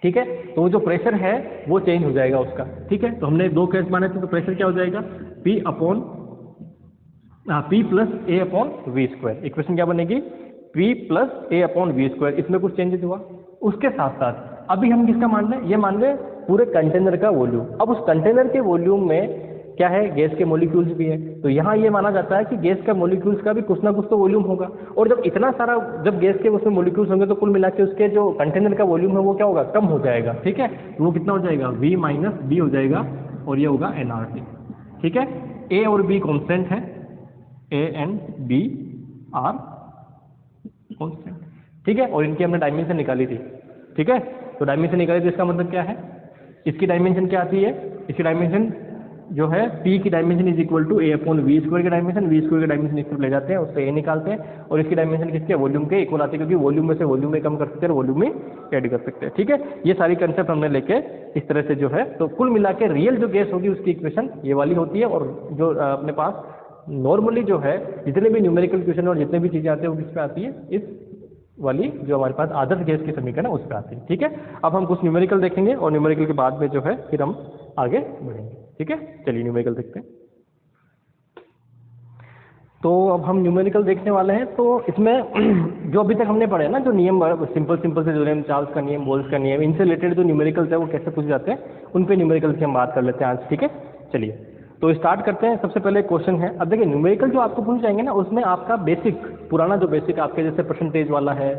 ठीक है, तो वो जो प्रेशर है वो चेंज हो जाएगा उसका। ठीक है, तो हमने दो केस माने थे, तो प्रेशर क्या हो जाएगा, P plus a upon V square. Equation क्या बनेगी, P plus a upon V square. इसमें कुछ चेंजेस हुआ। उसके साथ साथ अभी हम किसका मान रहे हैं, ये मान रहे हैं पूरे कंटेनर का वॉल्यूम। अब उस कंटेनर के वॉल्यूम में क्या है, गैस के मॉलिक्यूल्स भी है, तो यहाँ ये माना जाता है कि गैस का मॉलिक्यूल्स का भी कुछ ना कुछ तो वॉल्यूम होगा। और जब इतना सारा जब गैस के उसमें मॉलिक्यूल्स होंगे तो कुल मिला के उसके जो कंटेनर का वॉल्यूम है वो क्या होगा, कम हो जाएगा। ठीक है, तो वो कितना हो जाएगा, V माइनस बी हो जाएगा और ये होगा nRT। ठीक है, A और B कॉन्स्टेंट है, A and B are constant. ठीक है, और इनकी हमने डायमेंशन निकाली थी। ठीक है, तो डायमेंशन निकाली थी, इसका मतलब क्या है, इसकी डायमेंशन क्या आती है, इसकी डायमेंशन जो है P की dimension is equal to a upon V square की डायमेंशन, वी स्क्वायर की डायमेंशन इस तरफ ले जाते हैं, उससे ए निकालते हैं और इसकी डायमेंशन किसके, वॉल्यूम के इक्वल आती है, क्योंकि वॉल्यूम में से वॉल्यूम में कम कर सकते हैं, वॉल्यूम में ऐड कर सकते हैं। ठीक है, ये सारी कंसेप्ट हमने लेके इस तरह से जो है, तो कुल मिला के रियल जो गैस होगी उसकी इक्वेशन ये वाली होती है। और जो अपने पास नॉर्मली जो है जितने भी न्यूमेरिकल क्वेश्चन और जितने भी चीज़ें आती है वो किस पे आती है, इस वाली जो हमारे पास आदर्श गैस की समीकरण है उस पर आती है। ठीक है, अब हम कुछ न्यूमेरिकल देखेंगे और न्यूमेरिकल के बाद में जो है फिर हम आगे बढ़ेंगे। ठीक है, चलिए न्यूमेरिकल देखते हैं। तो अब हम न्यूमेरिकल देखने वाले हैं। तो इसमें जो अभी तक हमने पढ़े ना, जो नियम सिंपल से जो चार्ल्स का नियम, बोल्स का नियम, इनसे रिलेटेड जो न्यूमेरिकल्स है वो कैसे पूछे जाते हैं, उन पे न्यूमेरिकल की हम बात कर लेते हैं आज। ठीक है, चलिए तो स्टार्ट करते हैं। सबसे पहले क्वेश्चन है, अब देखिए न्यूमेरिकल जो आपको पूछ जाएंगे ना उसमें आपका बेसिक पुराना जो बेसिक आपके जैसे परसेंटेज वाला है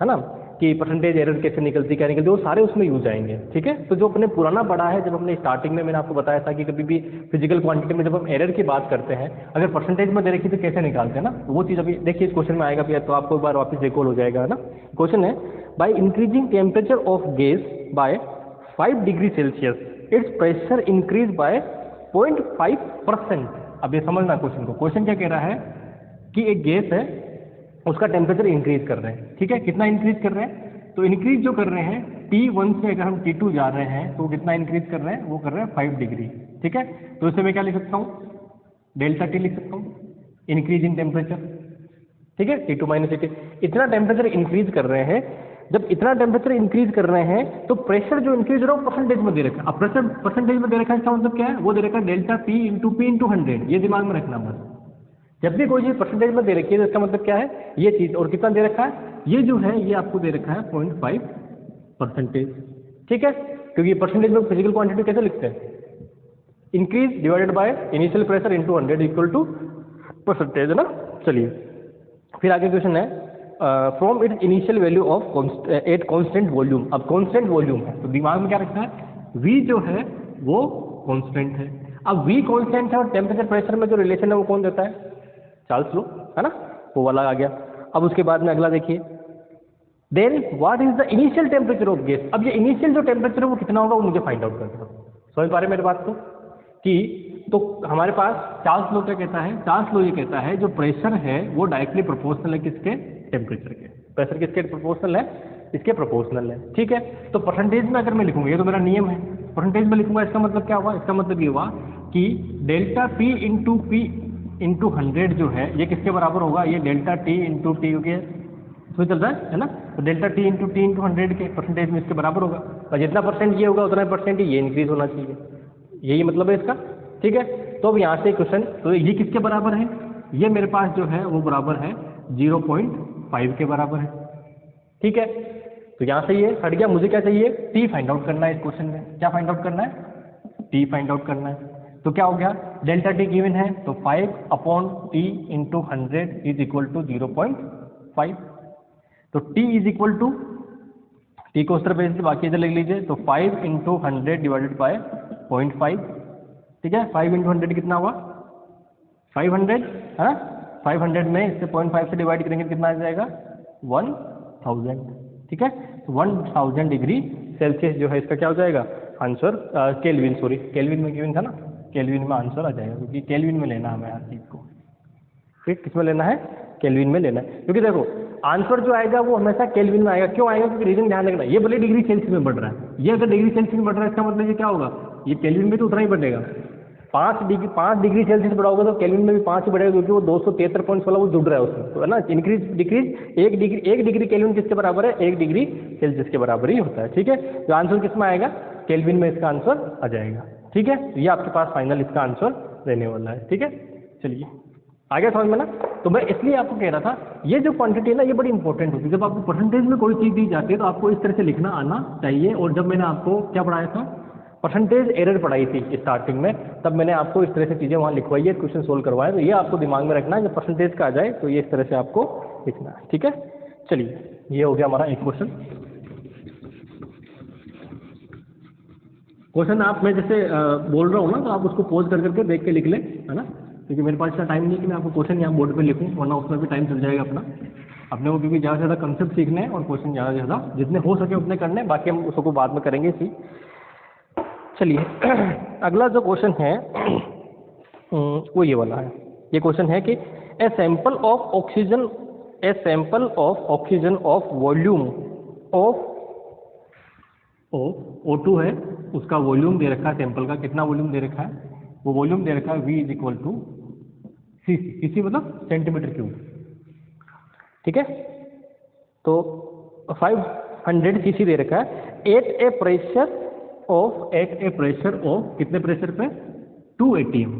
ना, कि परसेंटेज एरर कैसे निकलती क्या निकलती, वो सारे उसमें यूज आएंगे। ठीक है, तो जो अपने पुराना पढ़ा है, जब हमने स्टार्टिंग में मैंने आपको बताया था कि कभी भी फिजिकल क्वांटिटी में जब हम एरर की बात करते हैं अगर परसेंटेज में दे रखी तो कैसे निकालते हैं ना, वो चीज़ अभी देखिए इस क्वेश्चन में आएगा भी, तो आपको एक बार वापस रिकॉल हो जाएगा ना। क्वेश्चन है, by increasing temperature of gas by 5 degree Celsius it's pressure increase by 0.5%। अब ये समझना क्वेश्चन को, क्वेश्चन क्या कह रहा है कि एक गैस है उसका टेम्परेचर इंक्रीज कर रहे हैं। ठीक है, कितना इंक्रीज कर रहे हैं, तो इंक्रीज जो कर रहे हैं T1 से अगर हम T2 जा रहे हैं तो कितना इंक्रीज कर रहे हैं, वो कर रहे हैं 5 डिग्री। ठीक है, तो इससे मैं क्या लिख सकता हूँ, डेल्टा T लिख सकता हूँ, इंक्रीज इन टेम्परेचर। ठीक है, T2 माइनस T, इतना टेम्परेचर इंक्रीज कर रहे हैं। जब इतना टेम्परेचर इंक्रीज कर रहे हैं तो प्रेशर जो इंक्रीज हो रहा है वो परसेंटेज में दे रखा है। अब प्रेशर परसेंटेज में दे रखा है, इसका मतलब क्या है, वो दे रखा है डेल्टा P इंटू 100। ये दिमाग में रखना बस, जब भी कोई चीज़ परसेंटेज में दे रखी है तो इसका मतलब क्या है, ये चीज़। और कितना दे रखा है, ये जो है ये आपको दे रखा है 0.5%। ठीक है, क्योंकि परसेंटेज में फिजिकल क्वांटिटी कैसे लिखते हैं, increase divided by initial pressure into 100 equal to percentage, है ना। चलिए फिर आगे क्वेश्चन है, from its initial value of at constant volume. अब कॉन्स्टेंट वॉल्यूम है तो दिमाग में क्या रखना है, V जो है वो कॉन्स्टेंट है। अब V कॉन्स्टेंट है और टेम्परेचर प्रेशर में जो रिलेशन है वो कौन देता है, चार्ल्स लॉ, है ना। वो वाला आ गया। अब उसके बाद में अगला देखिए, then what is the initial temperature of gas. अब ये इनिशियल जो टेम्परेचर है वो कितना होगा वो मुझे फाइंड आउट करना है। समझ पा रहे मेरे बात को कि तो हमारे पास चार्ल्स लॉ क्या कहता है, चार्ल्स लॉ ये कहता है जो प्रेशर है वो डायरेक्टली प्रोपोर्शनल है किसके, टेम्परेचर के। प्रेशर किसके प्रोपोर्शनल है, इसके प्रोपोर्शनल है, ठीक है। तो परसेंटेज में अगर मैं लिखूंगा, ये तो मेरा नियम है, परसेंटेज में लिखूंगा, इसका मतलब क्या हुआ, इसका मतलब ये हुआ कि डेल्टा पी इंटू 100 जो है ये किसके बराबर होगा, ये डेल्टा टी इंटू टी हो गया, तो चल रहा है ना। तो डेल्टा टी इंटू 100 के परसेंटेज में इसके बराबर होगा, और जितना परसेंट ये होगा उतना परसेंट ये इंक्रीज होना चाहिए, यही मतलब है इसका, ठीक है। तो अब यहाँ से क्वेश्चन, तो ये किसके बराबर है, ये मेरे पास जो है वो बराबर है 0.5 के बराबर है, ठीक है। तो यहाँ से ये हट गया, मुझे क्या चाहिए, टी फाइंड आउट करना है इस क्वेश्चन में। क्या फाइंड आउट करना है, टी फाइंड आउट करना है। तो क्या हो गया, डेल्टा टी गिवन है तो 5/T into 100 is equal to 0.5। तो T is equal to, T को उस तरफ भेज बाकी इधर लिख लीजिए, तो 5 इंटू 100 डिवाइडेड बाय 0.5, ठीक है। 5 इंटू 100 कितना हुआ, 500 है ना। 500 में इससे 0.5 से डिवाइड करेंगे कितना आ जाएगा, 1000, ठीक है। 1000 डिग्री सेल्सियस जो है इसका क्या हो जाएगा आंसर, केल्विन, सॉरी केल्विन में गिवन था ना, केल्विन में आंसर आ जाएगा, क्योंकि केल्विन में लेना है हमें हर चीज़ को, ठीक। किस में लेना है, केल्विन में लेना है, क्योंकि देखो आंसर जो आएगा वो हमेशा केल्विन में आएगा। क्यों आएगा, क्योंकि रीजन ध्यान रखना, ये भले डिग्री सेल्सियस में बढ़ रहा है, ये अगर डिग्री सेल्सियस में बढ़ रहा है इसका मतलब ये क्या होगा, ये केल्विन में तो उतना ही बढ़ेगा। 5 डिग्री सेल्सियस बढ़ा होगा तो केल्विन में भी 5 ही बढ़ेगा, क्योंकि वो 273.16 वो जुड़ रहा है उसमें, तो है ना, इंक्रीज डिक्रीज 1 डिग्री केल्विन किसके बराबर है, 1 डिग्री सेल्सियस के बराबर ही होता है, ठीक है। तो आंसर किस में आएगा, केल्विन में इसका आंसर आ जाएगा, ठीक है। तो ये आपके पास फाइनल इसका आंसर रहने वाला है, ठीक है। चलिए आ गया समझ में ना। तो मैं इसलिए आपको कह रहा था ये जो क्वांटिटी है ना ये बड़ी इंपॉर्टेंट होती है। जब आपको परसेंटेज में कोई चीज़ दी जाती है तो आपको इस तरह से लिखना आना चाहिए। और जब मैंने आपको क्या पढ़ाया था, परसेंटेज एरर पढ़ाई थी स्टार्टिंग में, तब मैंने आपको इस तरह से चीज़ें वहाँ लिखवाई है, क्वेश्चन सोल्व करवाए। तो ये आपको दिमाग में रखना है, जब परसेंटेज का आ जाए तो ये इस तरह से आपको लिखना है, ठीक है। चलिए ये हो गया हमारा एक क्वेश्चन। क्वेश्चन आप, मैं जैसे बोल रहा हूँ ना तो आप उसको पॉज कर करके देख के लिख लें, है ना, क्योंकि मेरे पास इतना टाइम नहीं कि मैं आपको क्वेश्चन यहाँ बोर्ड पे लिखूँ, वरना उसमें भी टाइम चल जाएगा अपना। अपने को क्योंकि ज़्यादा से ज़्यादा कंसेप्ट सीखने हैं और क्वेश्चन ज़्यादा से ज़्यादा जितने हो सके उतने करने हैं, बाकी हम उसको बाद में करेंगे इसी। चलिए अगला जो क्वेश्चन है वो ये वाला है। ये क्वेश्चन है कि a sample of oxygen of volume of O2 है, उसका वॉल्यूम दे रखा है सैंपल का, कितना वॉल्यूम दे रखा है, वो वॉल्यूम दे रखा है V is equal to cc मतलब सेंटीमीटर क्यूब, ठीक है। तो 500 cc दे रखा है एट ए प्रेशर ऑफ कितने प्रेशर पे, 2 atm।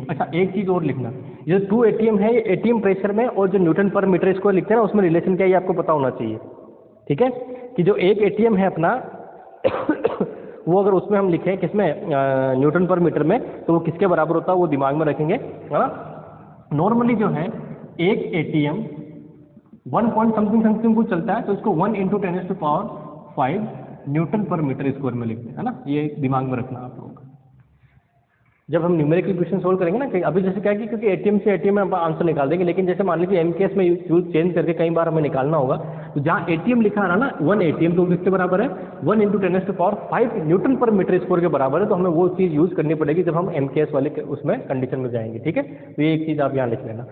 अच्छा एक चीज़ और लिखना, ये 2 atm है, ये atm प्रेशर में, और जो न्यूटन पर मीटर स्क्वायर लिखते हैं ना उसमें रिलेशन क्या है ये आपको पता होना चाहिए, ठीक है। कि जो एक एटीएम है अपना वो अगर उसमें हम लिखें किसमें, न्यूटन पर मीटर में, तो वो किसके बराबर होता है वो दिमाग में रखेंगे, है ना। नॉर्मली जो है एक एटीएम 1 पॉइंट समथिंग कुछ चलता है, तो इसको 1 × 10⁵ न्यूटन पर मीटर स्क्वायर में लिखते हैं, है ना। ये दिमाग में रखना आप लोगों का जब हम न्यूमेरिकल क्वेश्चन सोल्व करेंगे ना। अभी जैसे क्या है कि क्योंकि एटीएम से एटीएम में हम आंसर निकाल देंगे, लेकिन जैसे मान लीजिए एमकेएस में यूज चेंज करके कई बार हमें निकालना होगा, तो जहाँ एटीएम लिखा रहा ना 1 ATM, तो किसके बराबर है, 1 × 10⁵ न्यूटन पर मीटर स्क्वायर के बराबर है। तो हमें वो चीज़ यूज़ करनी पड़ेगी जब हम एमकेएस वाले उसमें कंडीशन में जाएंगे, ठीक है। तो ये एक चीज़ आप यहाँ लिख लेना,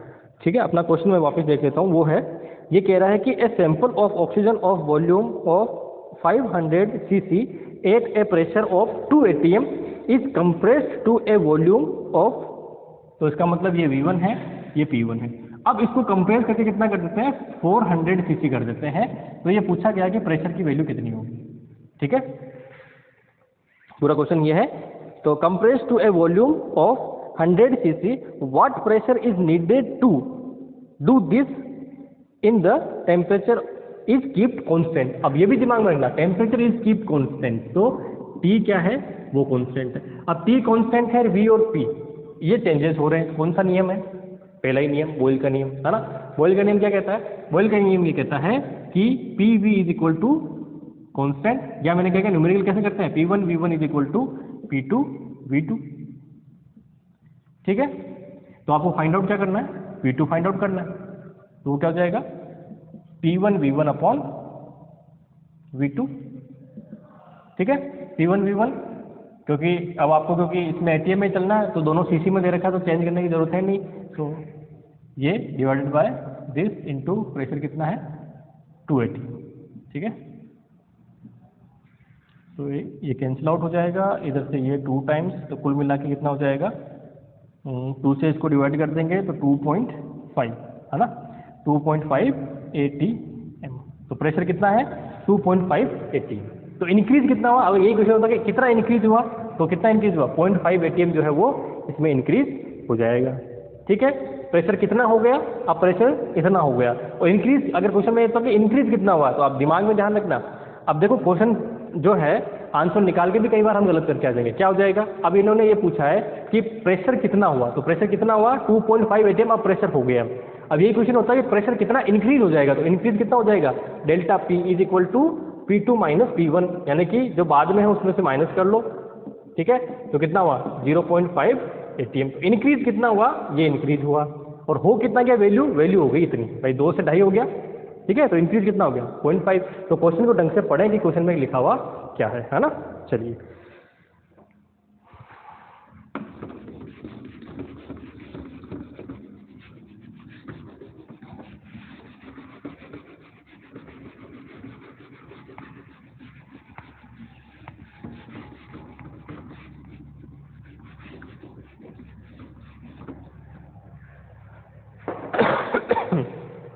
ठीक है। अपना क्वेश्चन मैं वापस देख लेता हूँ, वो है ये कह रहा है कि a sample of oxygen of volume of 500 cc at a pressure of 2 atm is compressed to a volume of, तो इसका मतलब ये V1 है, ये P1 है। अब इसको कंप्रेस करके कितना कर देते हैं, 400 cc कर देते हैं। तो ये पूछा गया कि प्रेशर की वैल्यू कितनी होगी, ठीक है। पूरा क्वेश्चन ये है, तो compress to a volume of 100 cc what pressure is needed to do this in the temperature is keeped constant. अब ये भी दिमाग में रखना, टेम्परेचर इज कीप्ड कांस्टेंट, तो T क्या है, वो कांस्टेंट है। अब T कांस्टेंट है, V और P ये चेंजेस हो रहे हैं। कौन सा नियम है, पहला ही नियम, बॉयल का नियम, है ना। बॉयल का नियम क्या कहता है, बॉयल का नियम ये कहता है कि PV is equal to constant, या मैंने क्या कहा न्यूमेरिकल कैसे करते हैं, P1 V1 is equal to P2 V2, ठीक है। तो आपको फाइंड आउट क्या करना है, P2 फाइंड आउट करना है। तो वो क्या हो जाएगा, P1 V1 अपॉन V2, ठीक है, P1 V1, क्योंकि अब आपको क्योंकि इसमें ATM में चलना है तो दोनों CC में दे रखा है तो चेंज करने की जरूरत है नहीं। तो ये divided by this into pressure कितना है 280, ठीक है। तो ये कैंसिल आउट हो जाएगा, इधर से ये 2 टाइम्स, तो कुल मिला के कितना हो जाएगा, 2 से इसको डिवाइड कर देंगे तो 2.5 है ना, 2.5 ATM। तो प्रेशर कितना है 2.5 ATM। तो इंक्रीज कितना हुआ, अगर यही क्वेश्चन होता कि कितना इंक्रीज हुआ, तो कितना इंक्रीज हुआ 0.5 ATM जो है वो इसमें इंक्रीज हो जाएगा, ठीक है। प्रेशर कितना हो गया, अब प्रेशर इतना हो गया, और इंक्रीज अगर क्वेश्चन में तो इंक्रीज कितना हुआ, तो आप दिमाग में ध्यान रखना। अब देखो क्वेश्चन जो है आंसर निकाल के भी कई बार हम गलत करके आ जाएंगे, क्या हो जाएगा, अब इन्होंने ये पूछा है कि प्रेशर कितना हुआ, तो प्रेशर कितना हुआ 2.5 ATM, अब प्रेशर हो गया। अब यही क्वेश्चन होता है कि प्रेशर कितना इंक्रीज हो जाएगा, तो इंक्रीज कितना हो जाएगा, delta P is equal to P2 minus P1, यानी कि जो बाद में है उसमें से माइनस कर लो, ठीक है। तो कितना हुआ 0.5 ATM। इंक्रीज कितना हुआ, ये इंक्रीज हुआ, और हो कितना गया वैल्यू हो गई इतनी, भाई 2 से 2.5 हो गया, ठीक है। तो इंक्रीज कितना हो गया 0.5। तो क्वेश्चन को ढंग से पढ़ें कि क्वेश्चन में लिखा हुआ क्या है ना। चलिए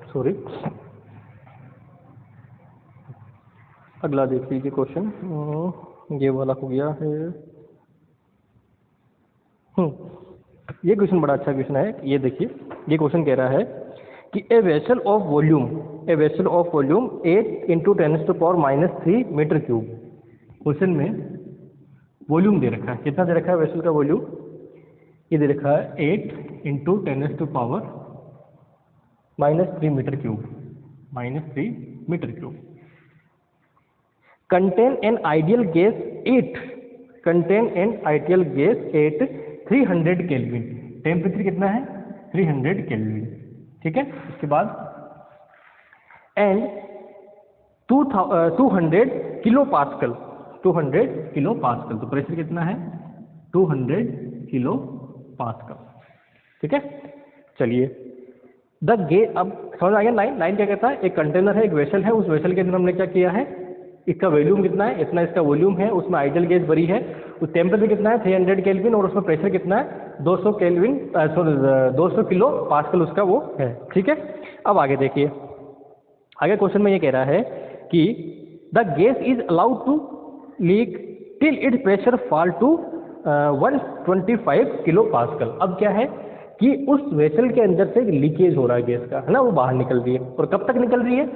सॉरी, अगला देख लीजिए क्वेश्चन, ये वाला हो गया है। ये क्वेश्चन बड़ा अच्छा क्वेश्चन है, ये देखिए, ये क्वेश्चन कह रहा है कि a vessel of volume 8 into 10⁻³ metre cube. Question में वॉल्यूम दे रखा है, कितना दे रखा है वेसल का वॉल्यूम, ये दे रखा है 8 into 10⁻³ metre cube, -3 metre cube. contain an ideal gas 8 300 kelvin, temperature कितना है 300 केल्विन, ठीक है। उसके बाद एंड 200 किलो पास्कल, तो प्रेशर कितना है 200 किलो पास्कल, ठीक है। चलिए द गे, अब समझ आ गया लाइन क्या कहता है, एक कंटेनर है, एक वेसल है, उस वेसल के अंदर हमने क्या किया है, इसका वॉल्यूम कितना है, इतना इसका वॉल्यूम है, उसमें आइडियल गैस भरी है, उस टेम्परेचर कितना है 300 केल्विन, और उसमें प्रेशर कितना है 200 किलो पास्कल उसका वो है, ठीक है। अब आगे देखिए, आगे क्वेश्चन में ये कह रहा है कि the gas is allowed to leak till its pressure fall to 125 kilo pascal. अब क्या है कि उस वेसल के अंदर से लीकेज हो रहा है गैस का, है ना, वो बाहर निकल रही है, और कब तक निकल रही है,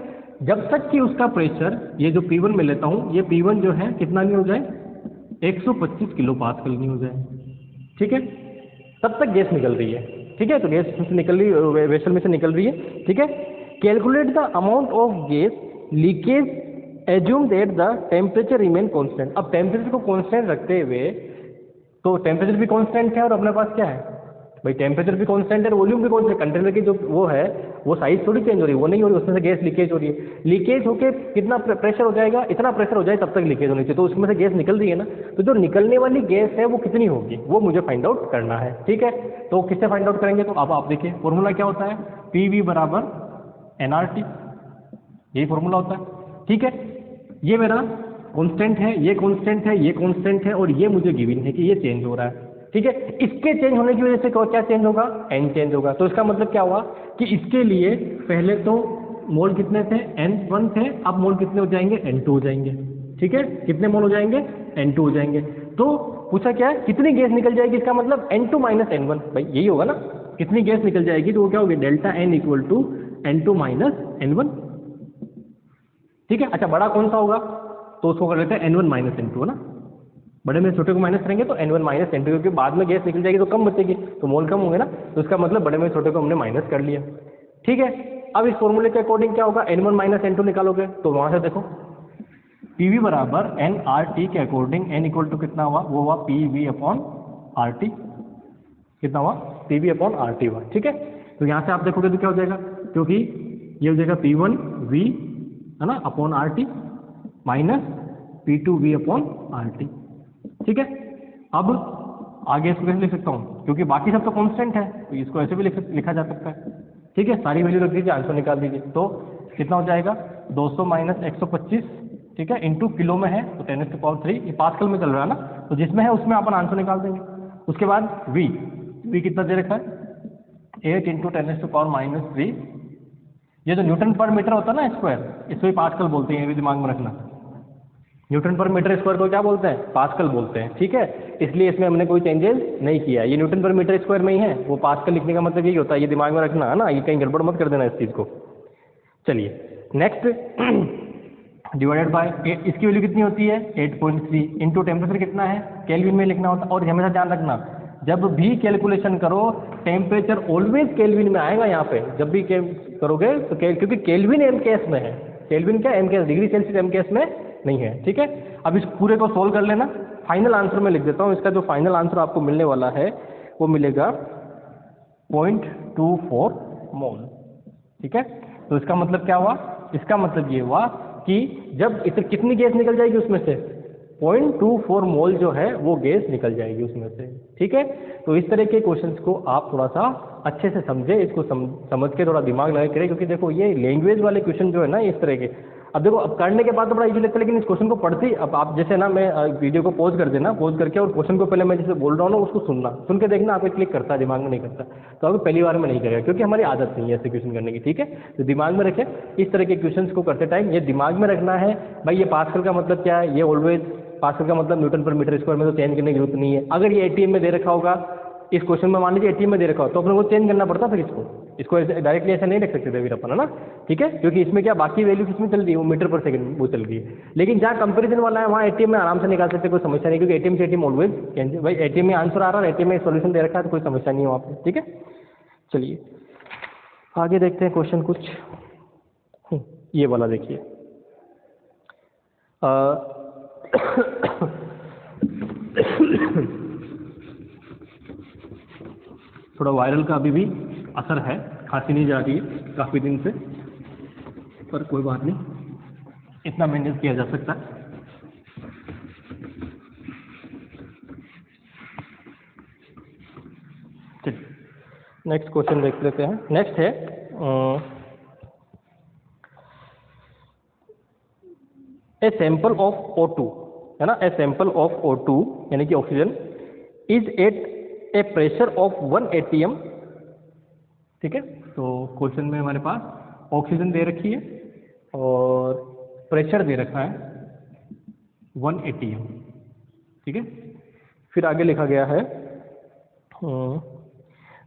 जब तक कि उसका प्रेशर, ये जो P1 में लेता हूँ, ये P1 जो है कितना नहीं हो जाए 125 किलो पास्कल नहीं हो जाए, ठीक है, तब तक गैस निकल रही है, ठीक है। तो गैस से निकल रही है, वेसल में से निकल रही है, ठीक है। Calculate the amount of gas leakage, assume that the temperature remain constant. अब टेम्परेचर को कांस्टेंट रखते हुए, तो टेम्परेचर भी कांस्टेंट है और अपने पास क्या है भाई, टेम्परेचर भी कांस्टेंट है, वॉल्यूम भी कांस्टेंट, कंटेनर की जो वो है वो साइज थोड़ी चेंज हो रही है, वो नहीं हो रही, उसमें से गैस लीकेज हो रही है, लीकेज होके कितना प्रेशर हो जाएगा, इतना प्रेशर हो जाए तब तक लीकेज होनी चाहिए, तो उसमें से गैस निकल रही है ना, तो जो निकलने वाली गैस है वो कितनी होगी वो मुझे फाइंड आउट करना है, ठीक है। तो किससे फाइंड आउट करेंगे, तो अब आप देखिए फॉर्मूला क्या होता है, PV बराबर nRT, यही फॉर्मूला होता है, ठीक है। ये मेरा कॉन्स्टेंट है, ये कॉन्स्टेंट है, ये कॉन्स्टेंट है, और ये मुझे गिवन है कि ये चेंज हो रहा है, ठीक है। इसके चेंज होने की वजह से क्या चेंज होगा, n चेंज होगा। तो इसका मतलब क्या हुआ कि इसके लिए पहले तो मोल कितने थे N1 थे, अब मोल कितने हो जाएंगे N2 हो जाएंगे, ठीक है। कितने मोल हो जाएंगे N2 हो जाएंगे। तो पूछा क्या है, कितनी गैस निकल जाएगी, इसका मतलब N2 माइनस N1, भाई यही होगा ना, कितनी गैस निकल जाएगी, तो वो क्या होगी delta N equal to N2 minus N1, ठीक है। अच्छा बड़ा कौन सा होगा, तो उसको कर लेते हैं N1 माइनस N2, है ना, बड़े में छोटे को माइनस करेंगे तो N1 माइनस N2, क्योंकि बाद में गैस निकल जाएगी तो कम बचेगी, तो मोल कम होंगे ना, तो इसका मतलब बड़े में छोटे को हमने माइनस कर लिया, ठीक है। अब इस फॉर्मूले के अकॉर्डिंग क्या होगा, N1 माइनस N2 निकालोगे, तो वहां से देखो PV बराबर nRT के अकॉर्डिंग N इक्वल टू कितना हुआ, वो हुआ PV अपॉन RT, कितना हुआ CV अपॉन RT1, ठीक है। तो यहाँ से आप देखोगे तो क्या हो जाएगा, क्योंकि ये हो जाएगा P1V है ना upon RT minus P2V upon RT, ठीक है। अब आगे इसको कैसे लिख सकता हूँ, क्योंकि बाकी सब तो कांस्टेंट है तो इसको ऐसे भी लिखा जा सकता है, ठीक है। सारी वैल्यू रख दीजिए, आंसर निकाल दीजिए। तो कितना हो जाएगा 200 माइनस 125, ठीक है, इंटू किलो में है तो 10⁻3, ये पास्कल में चल रहा है ना, तो जिसमें है उसमें अपन आंसर निकाल देंगे। उसके बाद V कितना दे रखा है 8 इंटू 10⁻3, ये जो न्यूटन पर मीटर होता है ना स्क्वायर, इसको ही पास्कल बोलते हैं, ये भी दिमाग में रखना। न्यूटन पर मीटर स्क्वायर को क्या बोलते हैं, पास्कल बोलते हैं, ठीक है। इसलिए इसमें हमने कोई चेंजेस नहीं किया, ये न्यूटन पर मीटर स्क्वायर में ही है, वो पास्कल लिखने का मतलब यही होता है, ये दिमाग में रखना है ना, ये कहीं गड़बड़ मत कर देना इस चीज़ को। चलिए नेक्स्ट, डिवाइडेड बाय इसकी वैल्यू कितनी होती है 8.3 इंटू टेम्परेचर कितना है केल्विन में लिखना होता है। और हमेशा ध्यान रखना, जब भी कैलकुलेशन करो टेम्परेचर ऑलवेज केल्विन में आएगा यहाँ पे, जब भी करोगे तो क्योंकि केल्विन MKS में है, केल्विन क्या MKS, डिग्री सेल्सियस MKS में नहीं है, ठीक है। अब इस पूरे को सोल्व कर लेना, फाइनल आंसर में लिख देता हूँ। इसका जो फाइनल आंसर आपको मिलने वाला है वो मिलेगा 0.24 मोल, ठीक है। तो इसका मतलब क्या हुआ, इसका मतलब ये हुआ कि जब इसे कितनी गैस निकल जाएगी उसमें से 0.24 मोल जो है वो गैस निकल जाएगी उसमें से, ठीक है। तो इस तरह के क्वेश्चंस को आप थोड़ा सा अच्छे से समझे, इसको समझ के थोड़ा दिमाग लगा करें, क्योंकि देखो ये लैंग्वेज वाले क्वेश्चन जो है ना इस तरह के, अब देखो अब करने के बाद तो बड़ा इजी लगता है, लेकिन इस क्वेश्चन को पढ़ते ही अब आप जैसे ना, मैं वीडियो को पॉज कर देना, पॉज करके और क्वेश्चन को पहले मैं जैसे बोल रहा हूँ ना उसको सुनना, सुन के देखना आपको क्लिक करता है, दिमाग में नहीं करता तो अभी पहली बार में नहीं करेगा, क्योंकि हमारी आदत नहीं है ऐसे क्वेश्चन करने की, ठीक है। तो दिमाग में रखें, इस तरह के क्वेश्चन को करते टाइम ये दिमाग में रखना है भाई, ये पास्कल का मतलब क्या है, ये ऑलवेज पास्कल का मतलब न्यूटन पर मीटर स्क्वायर में तो चेंज करने की जरूरत नहीं है। अगर ये ATM में दे रखा होगा, इस क्वेश्चन में मान लीजिए ATM में दे रखा हो तो अपने को चेंज करना पड़ता, फिर इसको डायरेक्टली ऐसा नहीं रख सकते थे फिर अपन, है ना, ठीक है। क्योंकि इसमें क्या बाकी वैल्यू किसमें चल रही है, वो मीटर पर सेकंड वो चल रही है, लेकिन जहाँ कंपैरिजन वाला है वहाँ ATM में आराम से निकाल सकते, कोई समस्या नहीं, क्योंकि ATM से ATM ऑलवेज चेंज, भाई ATM में आंसर आ रहा है, ATM में सोल्यूशन दे रखा है तो कोई समस्या नहीं है वहाँ पे, ठीक है। चलिए आगे देखते हैं क्वेश्चन कुछ, ये वाला देखिए, थोड़ा वायरल का अभी भी असर है, खांसी नहीं जा रही है काफ़ी दिन से, पर कोई बात नहीं, इतना मैनेज किया जा सकता है। चलिए नेक्स्ट क्वेश्चन देख लेते हैं। नेक्स्ट है ए सैंपल ऑफ O2, है ना, ए सैंपल ऑफ O2 यानी कि oxygen is at a pressure of 1 atm, ठीक है। तो क्वेश्चन में हमारे पास ऑक्सीजन दे रखी है और प्रेशर दे रखा है 1 atm, ठीक है। फिर आगे लिखा गया है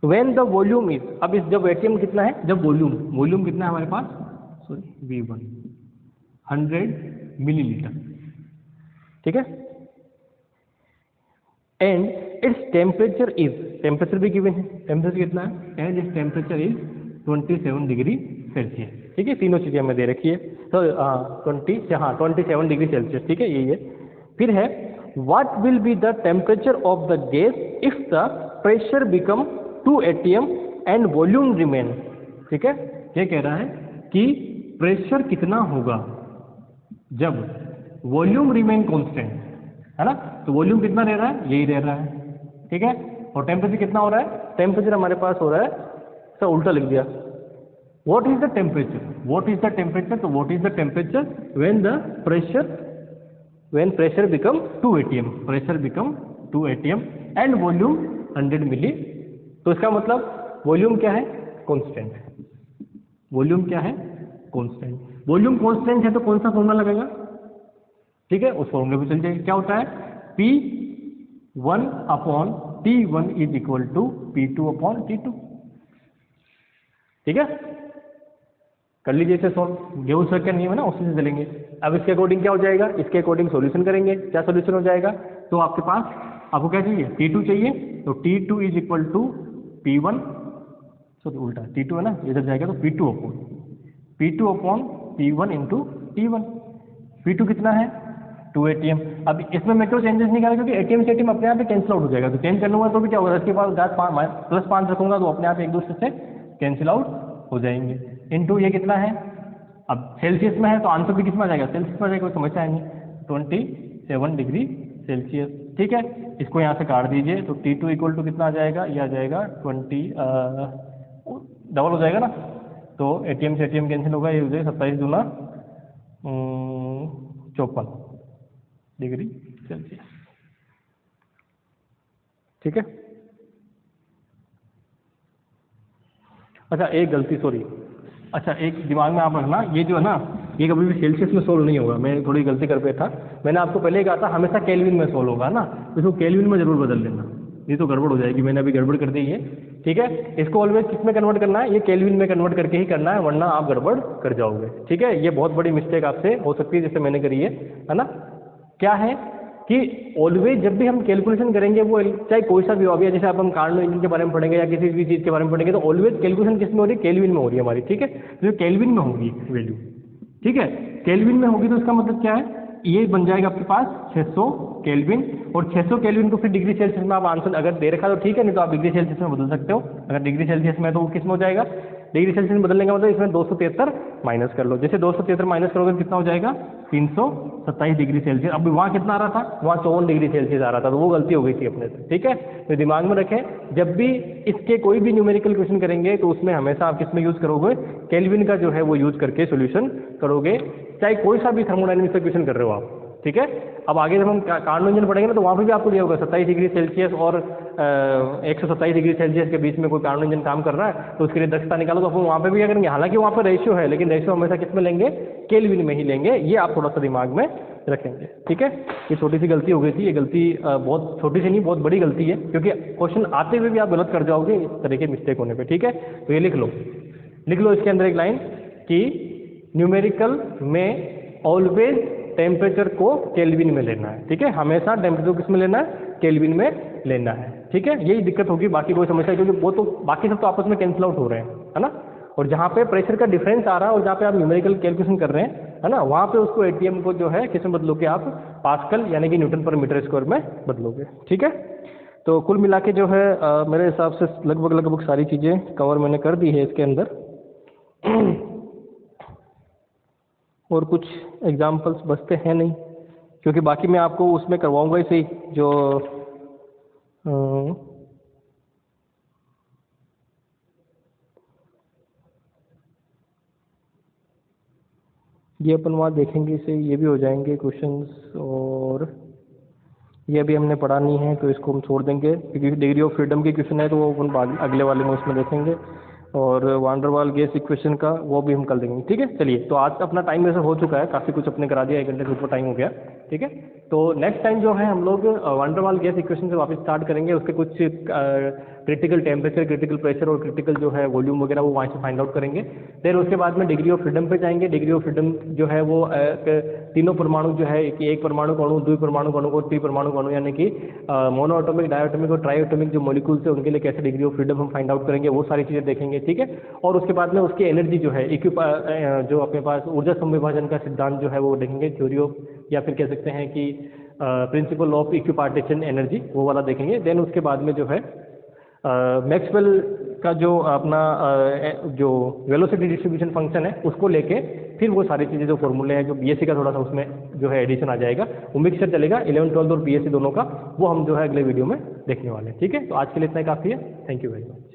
व्हेन द वॉल्यूम इज, अब इस जब एटीएम कितना है, जब वॉल्यूम कितना है हमारे पास, सॉरी V1 100 मिलीलीटर, ठीक है। And its temperature is, temperature भी गिवन है, टेम्परेचर कितना है, and its temperature is 27 degree Celsius, ठीक है। तीनों चीज़ें हमें दे रखी है, तो 27 डिग्री सेल्सियस, ठीक है, यही है। फिर है what will be the temperature of the gas if the pressure become 2 atm and volume remain, ठीक है। ये कह रहा है कि प्रेशर कितना होगा जब वॉल्यूम रिमेन कांस्टेंट, है ना, तो वॉल्यूम कितना दे रहा है, यही दे रहा है, ठीक है। और टेम्परेचर कितना हो रहा है, टेम्परेचर हमारे पास हो रहा है, सर उल्टा लिख दिया, what is the temperature, what is the temperature, तो what is the temperature when the pressure become 2 atm, pressure become 2 atm and volume 100 milli, तो इसका मतलब वॉल्यूम क्या है, कांस्टेंट, वॉल्यूम क्या है, कांस्टेंट। वॉल्यूम कांस्टेंट है तो कौन सा फॉर्मूला लगेगा, ठीक है, उस फॉर्मूले पे चल जाएगा, क्या होता है P1 upon T1 is equal to P2 upon T2, ठीक है। कर लीजिए इसे सॉल्व, गेउस का नियम है ना, उसी से चलेंगे। अब इसके अकॉर्डिंग क्या हो जाएगा, इसके अकॉर्डिंग सॉल्यूशन करेंगे, क्या सॉल्यूशन हो जाएगा, तो आपके पास आपको क्या चाहिए, T2 चाहिए, तो T2 is equal to P1, sorry उल्टा T2 है ना, इधर जाएगा तो P2 upon P1 into T1, P2 कितना है 2 ATM। अब इसमें मैं क्यों चेंजेस नहीं करा, क्योंकि ATM से ATM अपने आप ही कैंसिल आउट हो जाएगा, तो चेंज कर लूँगा तो भी क्या होगा, इसके पास +5 रखूँगा तो अपने आप एक दूसरे से कैंसिल आउट हो जाएंगे। इनटू ये कितना है, अब सेल्सियस में है तो आंसर भी किस में आ जाएगा, सेल्सियस में आ जाएगा, कोई समस्या है नहीं, 27 डिग्री सेल्सियस। ठीक है, इसको यहाँ से काट दीजिए तो T2 इक्वल टू कितना आ जाएगा, ये आ जाएगा 20 डबल हो जाएगा ना, तो ATM से ATM कैंसिल होगा, ये हो जाएगा 27 दूना 54 डिग्री सेल्सियस। ठीक है, अच्छा एक गलती, सॉरी, अच्छा एक दिमाग में आप रखना, ये जो है ना ये कभी भी सेल्सियस में सोल्व नहीं होगा, मैं थोड़ी गलती कर बैठा, मैंने आपको पहले ही कहा था हमेशा केल्विन में सोल्व होगा ना, इसको केल्विन में जरूर बदल लेना, ये तो गड़बड़ हो जाएगी, मैंने अभी गड़बड़ कर दी है। ठीक है, इसको ऑलवेज किस में कन्वर्ट करना है, ये केल्विन में कन्वर्ट करके ही करना है, वरना आप गड़बड़ कर जाओगे। ठीक है, ये बहुत बड़ी मिस्टेक आपसे हो सकती है जैसे मैंने करी है ना। क्या है कि ऑलवेज जब भी हम कैलकुलेशन करेंगे वो चाहे कोई सा भी हो, अभी जैसे अब हम कार्नो इंजन के बारे में पढ़ेंगे या किसी भी चीज़ के बारे में पढ़ेंगे तो ऑलवेज कैलकुलेशन किस में हो रही है, केल्विन में हो रही है हमारी। ठीक है, तो केल्विन में होगी वैल्यू। ठीक है, केल्विन में होगी तो इसका मतलब क्या है, ये बन जाएगा आपके पास 600 केल्विन, और 600 केल्विन को फिर डिग्री सेल्सियस में आप आंसर अगर दे रखा तो ठीक है, नहीं तो आप डिग्री सेल्सियस में बदल सकते हो। अगर डिग्री सेल्सियस में तो वो किस में हो जाएगा, डिग्री सेल्सियस में बदलने का मतलब इसमें 273 माइनस कर लो, जैसे 273 माइनस करोगे कितना हो जाएगा 327 डिग्री सेल्सियस। अब वहाँ कितना आ रहा था, वहाँ 54 डिग्री सेल्सियस आ रहा था, तो वो गलती हो गई थी अपने से। ठीक है, तो दिमाग में रखें जब भी इसके कोई भी न्यूमेरिकल क्वेश्चन करेंगे तो उसमें हमेशा आप किस में यूज़ करोगे, केल्विन का जो है वो यूज़ करके सोल्यूशन करोगे, चाहे कोई सा भी थर्मोडायनेमिक्स का क्वेश्चन कर रहे हो आप। ठीक है, अब आगे जब हम कार्नो इंजन पढ़ेंगे ना तो वहाँ पे भी आपको दिया होगा 27 डिग्री सेल्सियस और 127 डिग्री सेल्सियस के बीच में कोई कार्नो इंजन काम कर रहा है तो उसके लिए दक्षता निकालो, तो अपन वहाँ पे भी क्या करेंगे, हालांकि वहाँ पे रेशियो है लेकिन रेशियो हमेशा किस में लेंगे, केल्विन में ही लेंगे, ये आप थोड़ा सा दिमाग में रखेंगे। ठीक है, ये छोटी सी गलती हो गई थी, ये गलती बहुत छोटी सी नहीं बहुत बड़ी गलती है, क्योंकि क्वेश्चन आते हुए भी आप गलत कर जाओगे इस तरह के मिस्टेक होने पर। ठीक है, तो ये लिख लो इसके अंदर एक लाइन कि न्यूमेरिकल में ऑलवेज टेम्परेचर को केल्विन में लेना है। ठीक है, हमेशा टेम्परेचर किस में लेना है, केल्विन में लेना है। ठीक है, यही दिक्कत होगी, बाकी कोई समस्या, क्योंकि वो तो बाकी सब तो आपस में कैंसिल आउट हो रहे हैं, है ना, और जहाँ पे प्रेशर का डिफरेंस आ रहा है और जहाँ पे आप न्यूमेरिकल कैलकुलेशन कर रहे हैं, है ना, वहाँ पे उसको ATM को जो है किस में बदलोगे आप, पास्कल यानी कि न्यूटन पर मीटर स्क्वायर में बदलोगे। ठीक है, तो कुल मिला के जो है मेरे हिसाब से लगभग सारी चीज़ें कवर मैंने कर दी है इसके अंदर और कुछ एग्जाम्पल्स बचते हैं नहीं, क्योंकि बाकी मैं आपको उसमें करवाऊंगा इसे जो ये अपन वहाँ देखेंगे, इसे ये भी हो जाएंगे क्वेश्चंस, और ये अभी हमने पढ़ा नहीं है तो इसको हम छोड़ देंगे, क्योंकि डिग्री ऑफ फ्रीडम की क्वेश्चन है तो वो अपन बाद अगले वाले में उसमें देखेंगे, और वांडरवाल गैस इक्वेशन का वो भी हम कर देंगे। ठीक है, चलिए, तो आज अपना टाइम वैसे हो चुका है, काफ़ी कुछ अपने करा दिया, 1 घंटे से ऊपर टाइम हो गया। ठीक है, तो नेक्स्ट टाइम जो है हम लोग वांडरवाल गैस इक्वेशन से वापस स्टार्ट करेंगे, उसके कुछ क्रिटिकल टेम्परेचर, क्रिटिकल प्रेशर और क्रिटिकल जो है वॉल्यूम वगैरह वो वहाँ से फाइंड आउट करेंगे। फिर उसके बाद में डिग्री ऑफ फ्रीडम पे जाएंगे। डिग्री ऑफ फ्रीडम जो है वो तीनों परमाणु जो है कि एक परमाणु अणु, द्वि परमाणु अणु और त्रिपरमाणु अणु यानी कि मोनोएटॉमिक, डायटॉमिक और ट्राइएटॉमिक जो मॉलिक्यूल्स है उनके लिए कैसे डिग्री ऑफ फ्रीडम हम फाइंड आउट करेंगे, वो सारी चीज़ें देखेंगे। ठीक है, और उसके बाद में उसकी एनर्जी जो है जो अपने पास ऊर्जा संविभाजन का सिद्धांत जो है वो देखेंगे, थ्योरी ऑफ, या फिर कह सकते हैं कि प्रिंसिपल ऑफ इक्विपार्टीशन एनर्जी, वो वाला देखेंगे। देन उसके बाद में जो है मैक्सवेल का जो अपना जो वेलोसिटी डिस्ट्रीब्यूशन फंक्शन है उसको लेके फिर वो सारी चीज़ें जो फॉर्मूले हैं, जो बीएससी का थोड़ा सा उसमें जो है एडिशन आ जाएगा, वो मिक्सचर चलेगा 11, 12 और बीएससी दोनों का, वो हम जो है अगले वीडियो में देखने वाले हैं। ठीक है, तो आज के लिए इतना ही काफ़ी है। Thank you very much.